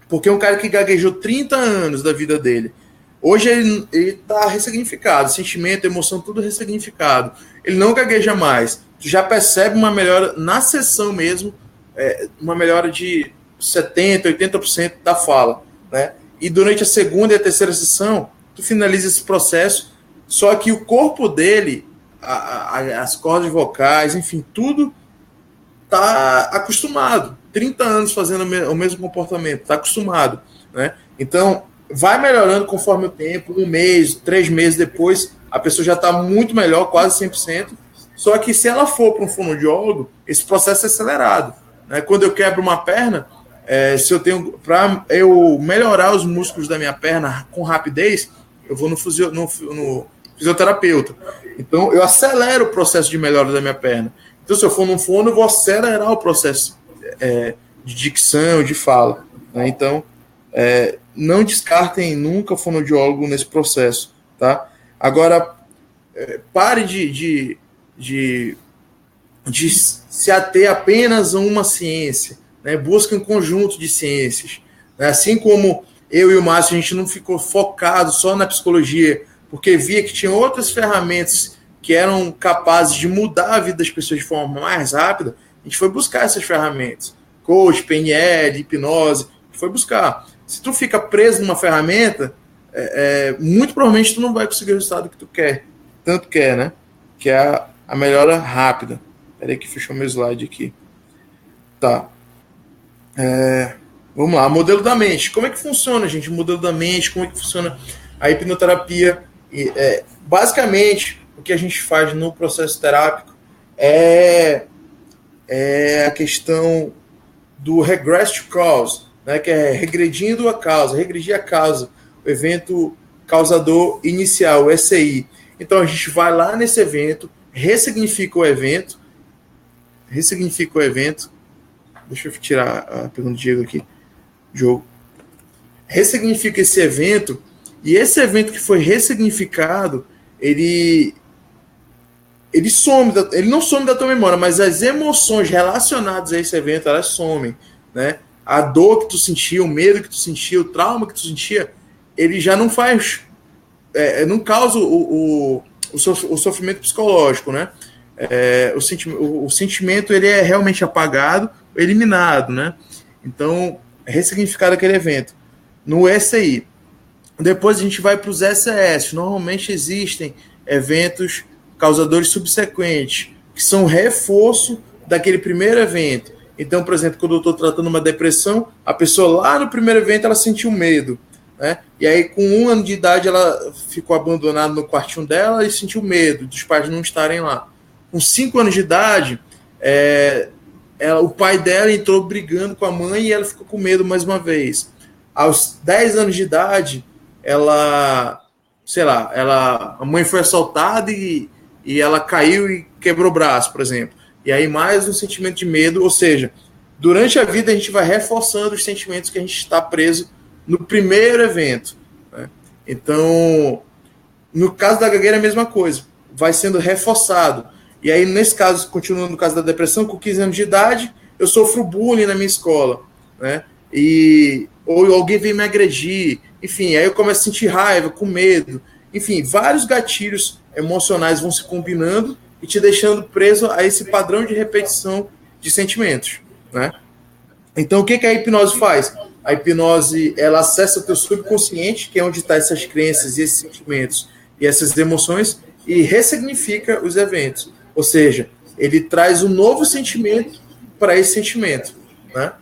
Porque um cara que gaguejou 30 anos da vida dele, hoje ele está ressignificado, sentimento, emoção, tudo ressignificado. Ele não gagueja mais. Tu já percebe uma melhora na sessão mesmo, uma melhora de 70%, 80% da fala, né? E durante a segunda e a terceira sessão, tu finaliza esse processo, só que o corpo dele, as cordas vocais, enfim, tudo tá acostumado. 30 anos fazendo o mesmo comportamento, tá acostumado, né? Então, vai melhorando conforme o tempo, 1 mês, 3 meses depois, a pessoa já está muito melhor, quase 100%. Só que se ela for para um fonoaudiólogo, esse processo é acelerado, né? Quando eu quebro uma perna, para eu melhorar os músculos da minha perna com rapidez, eu vou no fisioterapeuta. Então, eu acelero o processo de melhora da minha perna. Então, se eu for num fono, eu vou acelerar o processo de dicção, de fala, né? Então, não descartem nunca o fonoaudiólogo nesse processo, tá? Agora, pare de se ater apenas a uma ciência, né? Busque um conjunto de ciências, né? Assim como eu e o Márcio, a gente não ficou focado só na psicologia, porque via que tinha outras ferramentas que eram capazes de mudar a vida das pessoas de forma mais rápida. A gente foi buscar essas ferramentas, coach, PNL, hipnose, a gente foi buscar. Se tu fica preso numa ferramenta, muito provavelmente tu não vai conseguir o resultado que tu quer, tanto quer, né? Que é a melhora rápida. Peraí que fechou meu slide aqui. Tá. Vamos lá, modelo da mente. Como é que funciona, gente? O modelo da mente, como é que funciona a hipnoterapia? Basicamente, o que a gente faz no processo terápico é a questão do regress to cause, né? Que é regredindo a causa, regredir a causa, o evento causador inicial, o ECI. Então, a gente vai lá nesse evento, ressignifica o evento. Deixa eu tirar a pergunta do Diego aqui. Jogo. Ressignifica esse evento, e esse evento que foi ressignificado, ele não some da tua memória, mas as emoções relacionadas a esse evento, elas somem, né? a dor que tu sentia, o medo que tu sentia, o trauma que tu sentia, ele já não faz, não causa o sofrimento psicológico, né? O sentimento ele é realmente apagado, eliminado, né? Então, é ressignificado aquele evento. No SI, depois a gente vai para os SES. Normalmente existem eventos causadores subsequentes, que são reforço daquele primeiro evento. Então, por exemplo, quando eu estou tratando uma depressão, a pessoa lá no primeiro evento ela sentiu medo, né? E aí, com 1 ano de idade, ela ficou abandonada no quartinho dela e sentiu medo dos pais não estarem lá. Com 5 anos de idade, o pai dela entrou brigando com a mãe e ela ficou com medo mais uma vez. Aos 10 anos de idade, a mãe foi assaltada e ela caiu e quebrou o braço, por exemplo. E aí mais um sentimento de medo, ou seja, durante a vida a gente vai reforçando os sentimentos que a gente está preso no primeiro evento, né? Então, no caso da gagueira é a mesma coisa, vai sendo reforçado. E aí, nesse caso, continuando no caso da depressão, com 15 anos de idade, eu sofro bullying na minha escola, né? Ou alguém vem me agredir, enfim, aí eu começo a sentir raiva, com medo, enfim, vários gatilhos emocionais vão se combinando e te deixando preso a esse padrão de repetição de sentimentos, né? Então, o que a hipnose faz? A hipnose, ela acessa o teu subconsciente, que é onde estão essas crenças e esses sentimentos e essas emoções, e ressignifica os eventos. Ou seja, ele traz um novo sentimento para esse sentimento, né?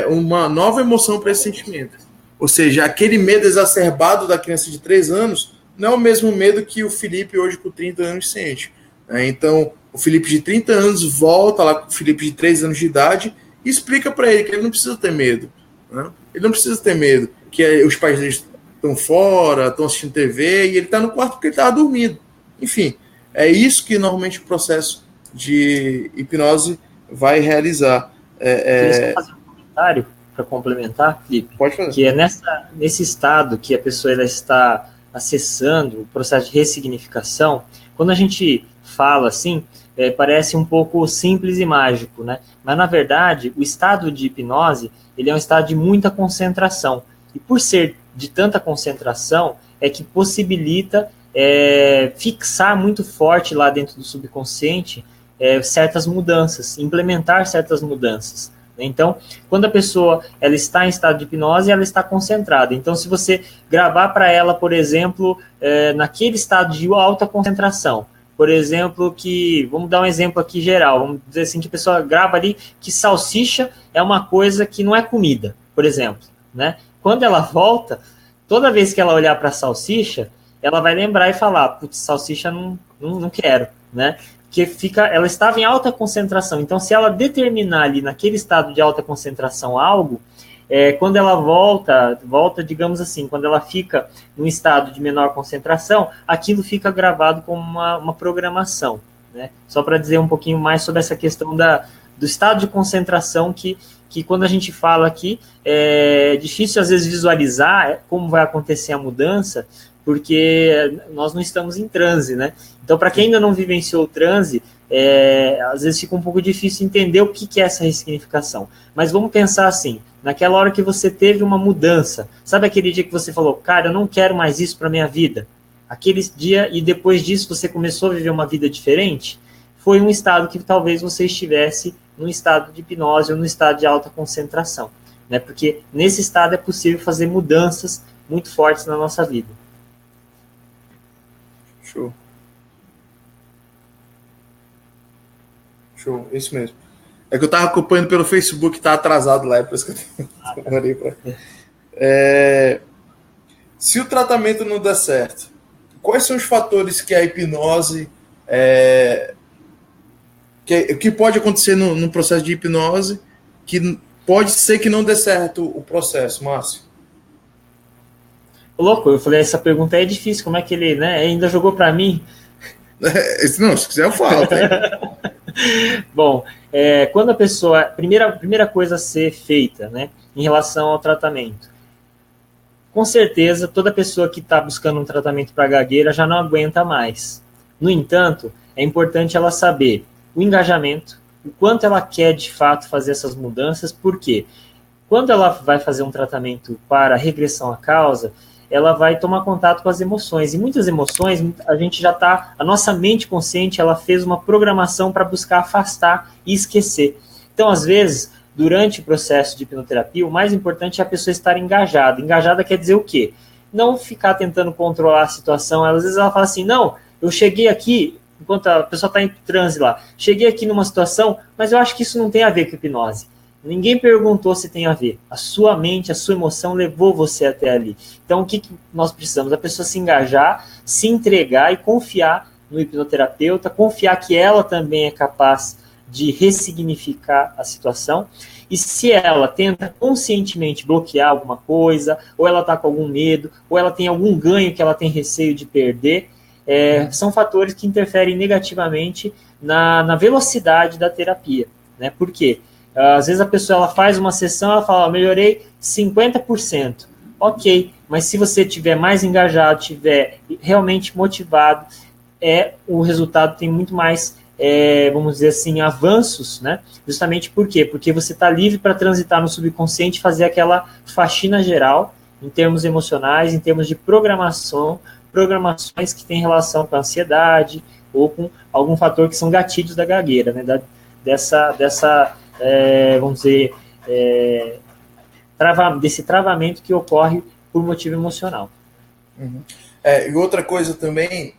Uma nova emoção para esse sentimento. Ou seja, aquele medo exacerbado da criança de 3 anos não é o mesmo medo que o Felipe hoje com 30 anos sente. Então, o Felipe de 30 anos volta lá com o Felipe de 3 anos de idade e explica para ele que ele não precisa ter medo, né? Ele não precisa ter medo, que os pais dele estão fora, estão assistindo TV e ele está no quarto porque ele estava dormindo. Enfim, é isso que normalmente o processo de hipnose vai realizar. Queria só fazer um comentário para complementar, Felipe. Pode fazer. Que é nesse estado que a pessoa ela está acessando o processo de ressignificação. Quando a gente fala assim, parece um pouco simples e mágico, né? Mas, na verdade, o estado de hipnose ele é um estado de muita concentração. E por ser de tanta concentração, é que possibilita fixar muito forte lá dentro do subconsciente certas mudanças, implementar certas mudanças. Então, quando a pessoa ela está em estado de hipnose, ela está concentrada. Então, se você gravar para ela, por exemplo, naquele estado de alta concentração, por exemplo, vamos dar um exemplo aqui geral, vamos dizer assim, que a pessoa grava ali que salsicha é uma coisa que não é comida, por exemplo, né? Quando ela volta, toda vez que ela olhar para a salsicha, ela vai lembrar e falar, putz, salsicha não quero, né? Que ela estava em alta concentração. Então, se ela determinar ali naquele estado de alta concentração algo, quando ela volta, digamos assim, quando ela fica num estado de menor concentração, aquilo fica gravado como uma programação, né? Só para dizer um pouquinho mais sobre essa questão do estado de concentração que quando a gente fala aqui, é difícil às vezes visualizar como vai acontecer a mudança, porque nós não estamos em transe, né? Então, para quem ainda não vivenciou o transe, às vezes fica um pouco difícil entender o que é essa ressignificação. Mas vamos pensar assim, naquela hora que você teve uma mudança, sabe aquele dia que você falou, cara, eu não quero mais isso para minha vida? Aquele dia, e depois disso você começou a viver uma vida diferente? Foi um estado que talvez você estivesse num estado de hipnose ou num estado de alta concentração, né? Porque nesse estado é possível fazer mudanças muito fortes na nossa vida. Show, isso mesmo. É que eu estava acompanhando pelo Facebook, está atrasado lá, é por isso que eu demorei para. Se o tratamento não der certo, quais são os fatores que a hipnose que pode acontecer no processo de hipnose que pode ser que não dê certo o processo, Márcio? Louco, eu falei, essa pergunta é difícil, como é que ele, né, ainda jogou para mim? Não, se quiser eu falo. Tá? Bom, quando a pessoa... Primeira coisa a ser feita, né, em relação ao tratamento. Com certeza, toda pessoa que está buscando um tratamento para gagueira já não aguenta mais. No entanto, é importante ela saber o engajamento, o quanto ela quer de fato fazer essas mudanças, porque quando ela vai fazer um tratamento para regressão à causa, ela vai tomar contato com as emoções. E muitas emoções, a gente já está... A nossa mente consciente, ela fez uma programação para buscar afastar e esquecer. Então, às vezes, durante o processo de hipnoterapia, o mais importante é a pessoa estar engajada. Engajada quer dizer o quê? Não ficar tentando controlar a situação. Às vezes ela fala assim, não, eu cheguei aqui, enquanto a pessoa está em transe lá, cheguei aqui numa situação, mas eu acho que isso não tem a ver com hipnose. Ninguém perguntou se tem a ver. A sua mente, a sua emoção levou você até ali. Então, o que nós precisamos? A pessoa se engajar, se entregar e confiar no hipnoterapeuta, confiar que ela também é capaz de ressignificar a situação. E se ela tenta conscientemente bloquear alguma coisa, ou ela está com algum medo, ou ela tem algum ganho que ela tem receio de perder, são fatores que interferem negativamente na velocidade da terapia. Né? Por quê? Às vezes a pessoa ela faz uma sessão, ela fala, melhorei 50%. Ok, mas se você estiver mais engajado, estiver realmente motivado, o resultado tem muito mais, vamos dizer assim, avanços, né? Justamente por quê? Porque você está livre para transitar no subconsciente e fazer aquela faxina geral, em termos emocionais, em termos de programações que têm relação com a ansiedade ou com algum fator que são gatilhos da gagueira, né? Vamos dizer, desse travamento que ocorre por motivo emocional. Uhum. E outra coisa também,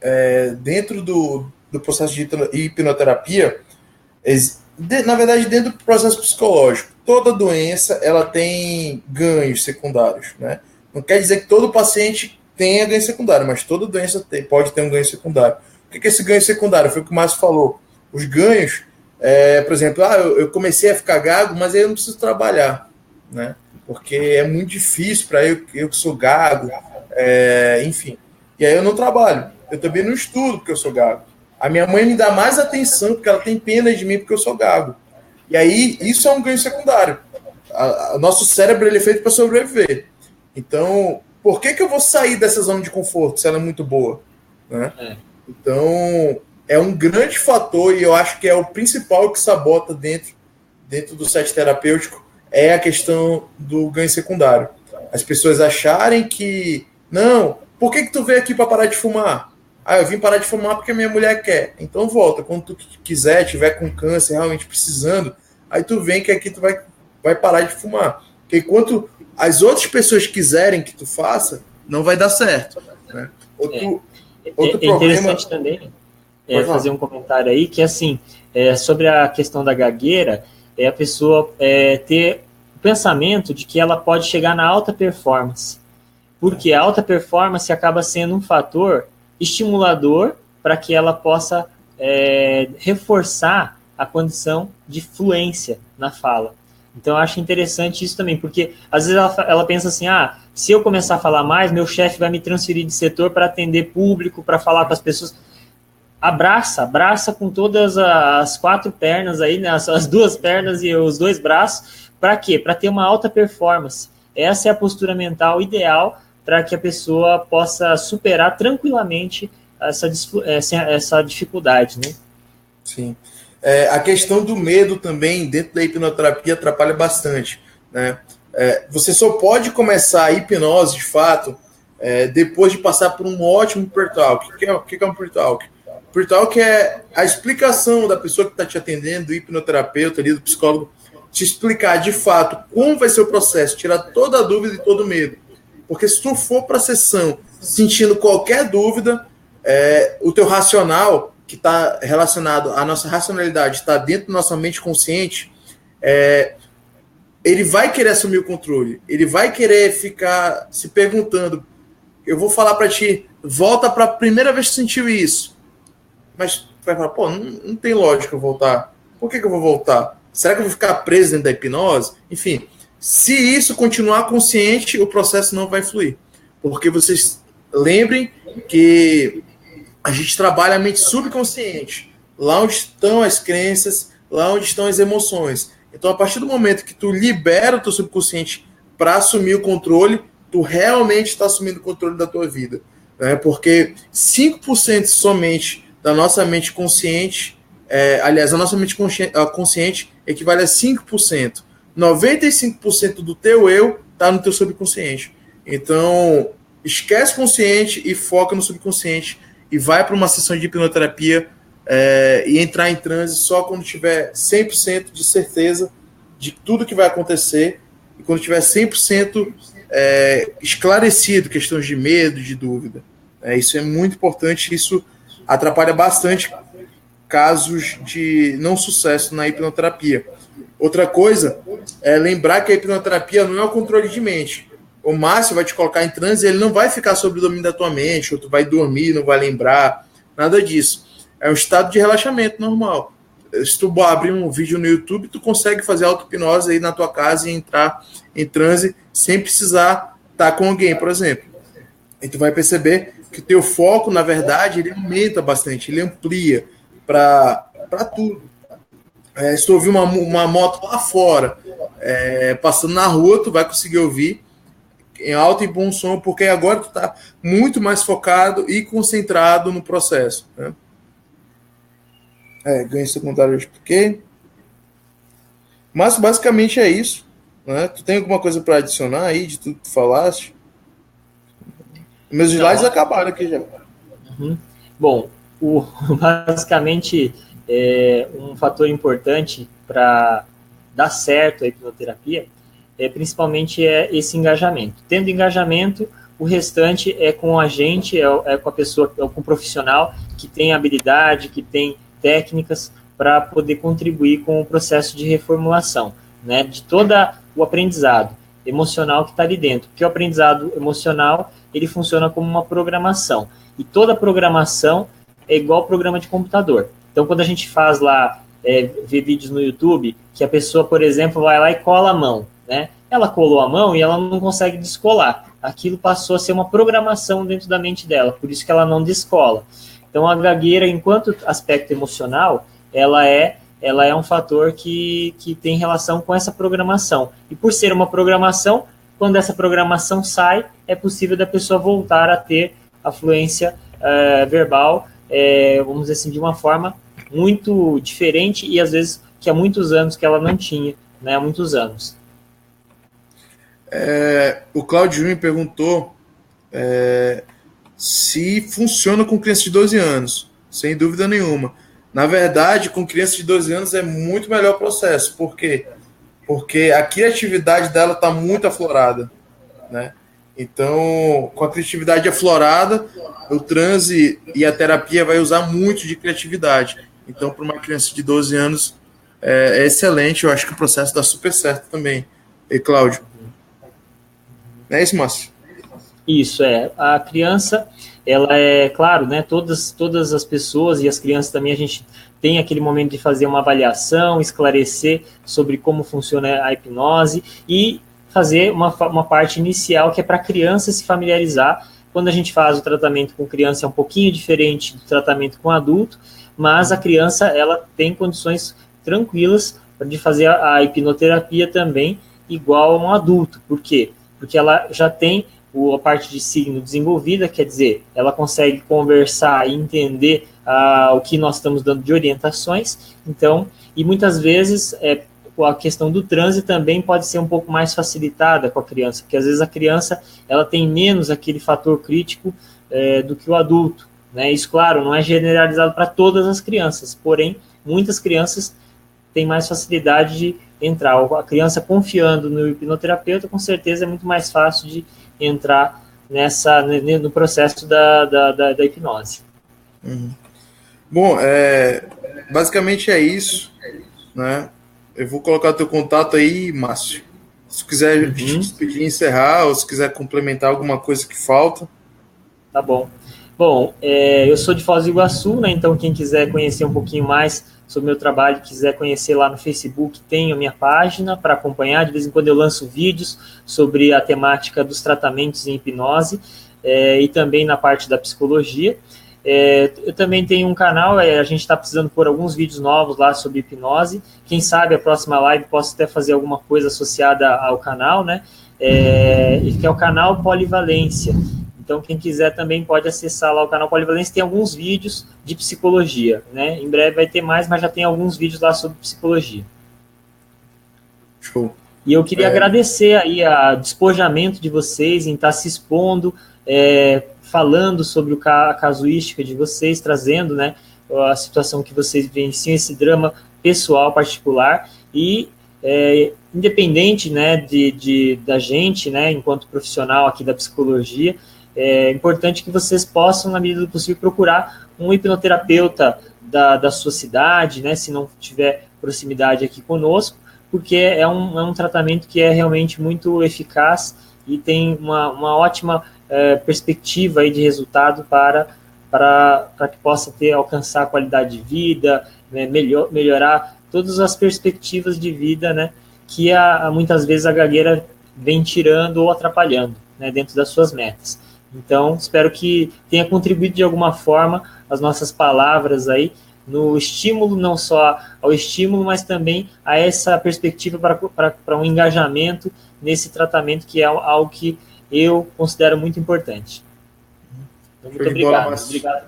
dentro do processo de hipnoterapia, na verdade, dentro do processo psicológico, toda doença ela tem ganhos secundários, né? Não quer dizer que todo paciente tenha ganho secundário, mas toda doença pode ter um ganho secundário. O que é esse ganho secundário? Foi o que o Márcio falou. Os ganhos, por exemplo, eu comecei a ficar gago, mas aí eu não preciso trabalhar, né? Porque é muito difícil para eu que sou gago, enfim. E aí eu não trabalho. Eu também não estudo porque eu sou gago. A minha mãe me dá mais atenção porque ela tem pena de mim porque eu sou gago. E aí isso é um ganho secundário. O nosso cérebro ele é feito para sobreviver. Então, por que eu vou sair dessa zona de conforto se ela é muito boa? Né? Então, é um grande fator e eu acho que é o principal que sabota dentro do set terapêutico é a questão do ganho secundário. As pessoas acharem que, não, por que tu veio aqui para parar de fumar? Eu vim parar de fumar porque minha mulher quer. Então volta, quando tu quiser, tiver com câncer, realmente precisando, aí tu vem que aqui tu vai parar de fumar. Porque enquanto as outras pessoas quiserem que tu faça, não vai dar certo. Né? Outro problema... interessante também fazer um comentário aí, que assim, sobre a questão da gagueira, a pessoa ter o pensamento de que ela pode chegar na alta performance. Porque a alta performance acaba sendo um fator estimulador para que ela possa reforçar a condição de fluência na fala. Então, eu acho interessante isso também, porque às vezes ela pensa assim, se eu começar a falar mais, meu chefe vai me transferir de setor para atender público, para falar com as pessoas. Abraça com todas as 4 pernas aí, né, as 2 pernas e os 2 braços. Para quê? Para ter uma alta performance. Essa é a postura mental para que a pessoa possa superar tranquilamente essa dificuldade, né? Sim. A questão do medo também, dentro da hipnoterapia, atrapalha bastante. Né? Você só pode começar a hipnose, de fato, depois de passar por um ótimo pre-talk. O que é um pre-talk? Pre-talk é a explicação da pessoa que está te atendendo, do hipnoterapeuta, ali, do psicólogo, te explicar, de fato, como vai ser o processo, tirar toda a dúvida e todo o medo. Porque se tu for para a sessão sentindo qualquer dúvida, o teu racional, que está relacionado à nossa racionalidade, está dentro da nossa mente consciente, ele vai querer assumir o controle, ele vai querer ficar se perguntando, eu vou falar para ti, volta para a primeira vez que sentiu isso, mas tu vai falar, não tem lógica eu voltar, por que eu vou voltar? Será que eu vou ficar preso dentro da hipnose? Enfim, se isso continuar consciente, o processo não vai fluir, porque vocês lembrem que a gente trabalha a mente subconsciente, lá onde estão as crenças, lá onde estão as emoções. Então, a partir do momento que tu libera o teu subconsciente para assumir o controle, tu realmente está assumindo o controle da tua vida. Né? Porque 5% somente da nossa mente consciente, aliás, a nossa mente consciente equivale a 5% 95% do teu eu está no teu subconsciente. Então, esquece o consciente e foca no subconsciente e vai para uma sessão de hipnoterapia e entrar em transe só quando tiver 100% de certeza de tudo que vai acontecer e quando tiver 100% esclarecido questões de medo, de dúvida. Isso é muito importante, isso atrapalha bastante casos de não sucesso na hipnoterapia. Outra coisa é lembrar que a hipnoterapia não é o controle de mente. O Márcio vai te colocar em transe, ele não vai ficar sob o domínio da tua mente, ou tu vai dormir, não vai lembrar, nada disso. É um estado de relaxamento normal. Se tu abrir um vídeo no YouTube, tu consegue fazer auto-hipnose aí na tua casa e entrar em transe sem precisar estar com alguém, por exemplo. E tu vai perceber que o teu foco, na verdade, ele aumenta bastante, ele amplia para tudo. Se tu ouvir uma moto lá fora, passando na rua, tu vai conseguir ouvir em alto e bom som, porque agora tu está muito mais focado e concentrado no processo. Né? Ganho secundário eu expliquei. Mas basicamente é isso. Né? Tu tem alguma coisa para adicionar aí de tudo que tu falaste? Meus slides acabaram aqui já. Uhum. Bom, basicamente um fator importante para dar certo a hipnoterapia principalmente esse engajamento. Tendo engajamento, o restante é com a gente, com a pessoa, com o profissional que tem habilidade, que tem técnicas para poder contribuir com o processo de reformulação, né, de todo o aprendizado emocional que está ali dentro. Porque o aprendizado emocional, ele funciona como uma programação. E toda programação é igual programa de computador. Então, quando a gente faz lá, vê vídeos no YouTube, que a pessoa, por exemplo, vai lá e cola a mão, né? Ela colou a mão e ela não consegue descolar. Aquilo passou a ser uma programação dentro da mente dela, por isso que ela não descola. Então, a gagueira, enquanto aspecto emocional, ela é um fator que tem relação com essa programação. E por ser uma programação, quando essa programação sai, é possível da pessoa voltar a ter a fluência verbal, vamos dizer assim, de uma forma muito diferente e às vezes que há muitos anos que ela não tinha, né, há muitos anos. O Claudio me perguntou se funciona com crianças de 12 anos. Sem dúvida nenhuma. Na verdade, com crianças de 12 anos é muito melhor o processo. Por quê? Porque a criatividade dela está muito aflorada, né? Então, com a criatividade aflorada, o transe e a terapia vai usar muito de criatividade. Então, para uma criança de 12 anos, é excelente. Eu acho que o processo dá super certo também. E Cláudio? Não é isso, Márcio? Isso, a criança, ela claro, né, todas as pessoas e as crianças também, a gente tem aquele momento de fazer uma avaliação, esclarecer sobre como funciona a hipnose e fazer uma parte inicial que é para a criança se familiarizar. Quando a gente faz o tratamento com criança é um pouquinho diferente do tratamento com adulto, mas a criança, ela tem condições tranquilas de fazer a hipnoterapia também igual a um adulto. Por quê? Porque ela já tem a parte de signo desenvolvida, quer dizer, ela consegue conversar e entender o que nós estamos dando de orientações, então, e muitas vezes a questão do transe também pode ser um pouco mais facilitada com a criança, porque às vezes a criança ela tem menos aquele fator crítico do que o adulto, né? Isso, claro, não é generalizado para todas as crianças, porém, muitas crianças têm mais facilidade de entrar. A criança confiando no hipnoterapeuta, com certeza é muito mais fácil de entrar no processo da hipnose. Uhum. Bom, basicamente é isso, né? Eu vou colocar o teu contato aí, Márcio. Se quiser te despedir e encerrar, ou se quiser complementar alguma coisa que falta. Tá bom. Bom, eu sou de Foz do Iguaçu, né? Então quem quiser conhecer um pouquinho mais sobre o meu trabalho, quiser conhecer lá no Facebook, tenho a minha página para acompanhar. De vez em quando eu lanço vídeos sobre a temática dos tratamentos em hipnose e também na parte da psicologia. Eu também tenho um canal, a gente está precisando pôr alguns vídeos novos lá sobre hipnose. Quem sabe a próxima live posso até fazer alguma coisa associada ao canal, né? Que é o canal Polivalência. Então, quem quiser também pode acessar lá o canal Polivalência, tem alguns vídeos de psicologia, né? Em breve vai ter mais, mas já tem alguns vídeos lá sobre psicologia. Show. E eu queria agradecer aí a despojamento de vocês em estar se expondo, falando sobre a casuística de vocês, trazendo, né, a situação que vocês vivenciam, esse drama pessoal particular, e independente, né, da gente, né, enquanto profissional aqui da psicologia, é importante que vocês possam, na medida do possível, procurar um hipnoterapeuta da sua cidade, né, se não tiver proximidade aqui conosco, porque é um tratamento que é realmente muito eficaz e tem uma ótima perspectiva aí de resultado para que possa alcançar a qualidade de vida, né, melhorar todas as perspectivas de vida, né, que muitas vezes a gagueira vem tirando ou atrapalhando, né, dentro das suas metas. Então, espero que tenha contribuído de alguma forma as nossas palavras aí, no estímulo, não só ao estímulo, mas também a essa perspectiva para um engajamento nesse tratamento, que é algo que eu considero muito importante. Então, muito obrigado.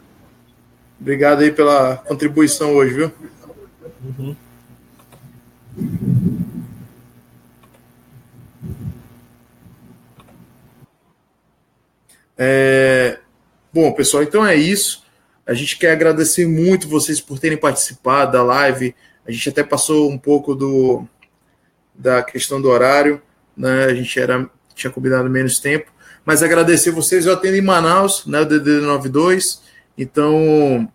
Obrigado aí pela contribuição hoje, viu? Uhum. Bom, pessoal, então é isso. A gente quer agradecer muito vocês por terem participado da live. A gente até passou um pouco da questão do horário, né? A gente tinha combinado menos tempo, mas agradecer vocês. Eu atendo em Manaus, né? O DDD 92. Então,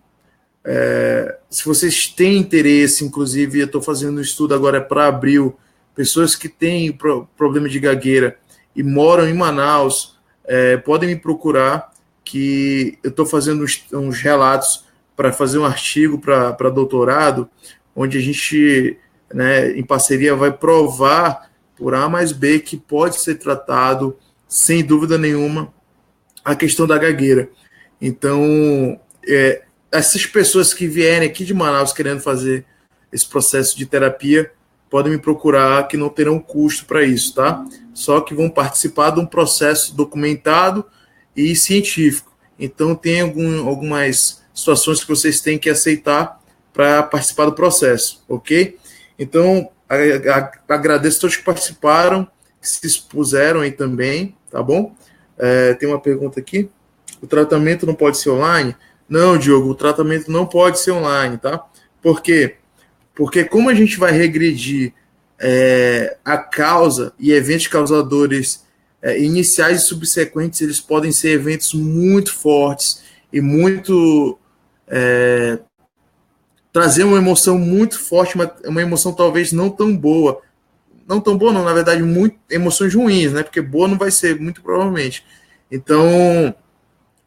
se vocês têm interesse, inclusive, eu estou fazendo um estudo agora para abril, pessoas que têm problema de gagueira e moram em Manaus, podem me procurar, que eu estou fazendo uns relatos para fazer um artigo para doutorado, onde a gente, né, em parceria, vai provar por A mais B que pode ser tratado, sem dúvida nenhuma, a questão da gagueira. Então, essas pessoas que vierem aqui de Manaus querendo fazer esse processo de terapia, podem me procurar, que não terão custo para isso, tá? Só que vão participar de um processo documentado e científico. Então, tem algumas situações que vocês têm que aceitar para participar do processo, ok? Então, agradeço a todos que participaram, que se expuseram aí também, tá bom? Tem uma pergunta aqui. O tratamento não pode ser online? Não, Diogo, o tratamento não pode ser online, tá? Por quê? Porque como a gente vai regredir a causa e eventos causadores iniciais e subsequentes, eles podem ser eventos muito fortes e muito trazer uma emoção muito forte, uma emoção talvez não tão boa, não, na verdade, emoções ruins, né? Porque boa não vai ser, muito provavelmente. Então,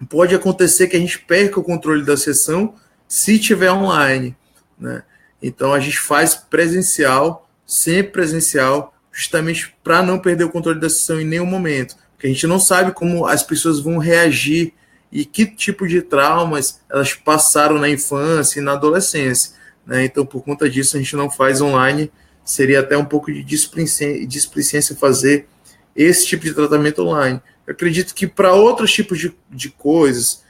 pode acontecer que a gente perca o controle da sessão se tiver online, né? Então, a gente faz presencial, sempre presencial, justamente para não perder o controle da sessão em nenhum momento, porque a gente não sabe como as pessoas vão reagir e que tipo de traumas elas passaram na infância e na adolescência, né? Então, por conta disso, a gente não faz online. Seria até um pouco de displicência fazer esse tipo de tratamento online. Eu acredito que para outros tipos de coisas,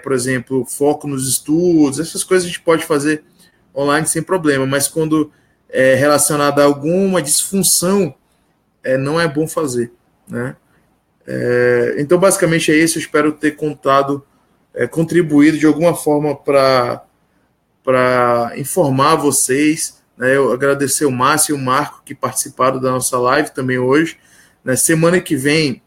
por exemplo, foco nos estudos, essas coisas a gente pode fazer online sem problema, mas quando é relacionado a alguma disfunção, não é bom fazer, né? Então, basicamente é isso. Eu espero ter contribuído de alguma forma para informar vocês, né? Eu agradecer o Márcio e o Marco que participaram da nossa live também hoje. Na semana que vem,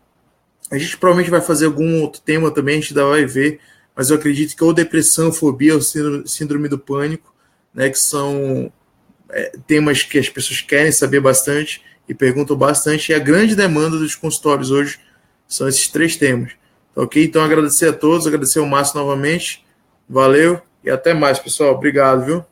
a gente provavelmente vai fazer algum outro tema também, a gente ainda vai ver, mas eu acredito que ou depressão, fobia ou síndrome do pânico, né, que são temas que as pessoas querem saber bastante e perguntam bastante, e a grande demanda dos consultórios hoje são esses 3 temas. Tá, ok? Então, agradecer a todos, agradecer ao Márcio novamente, valeu e até mais, pessoal. Obrigado, viu?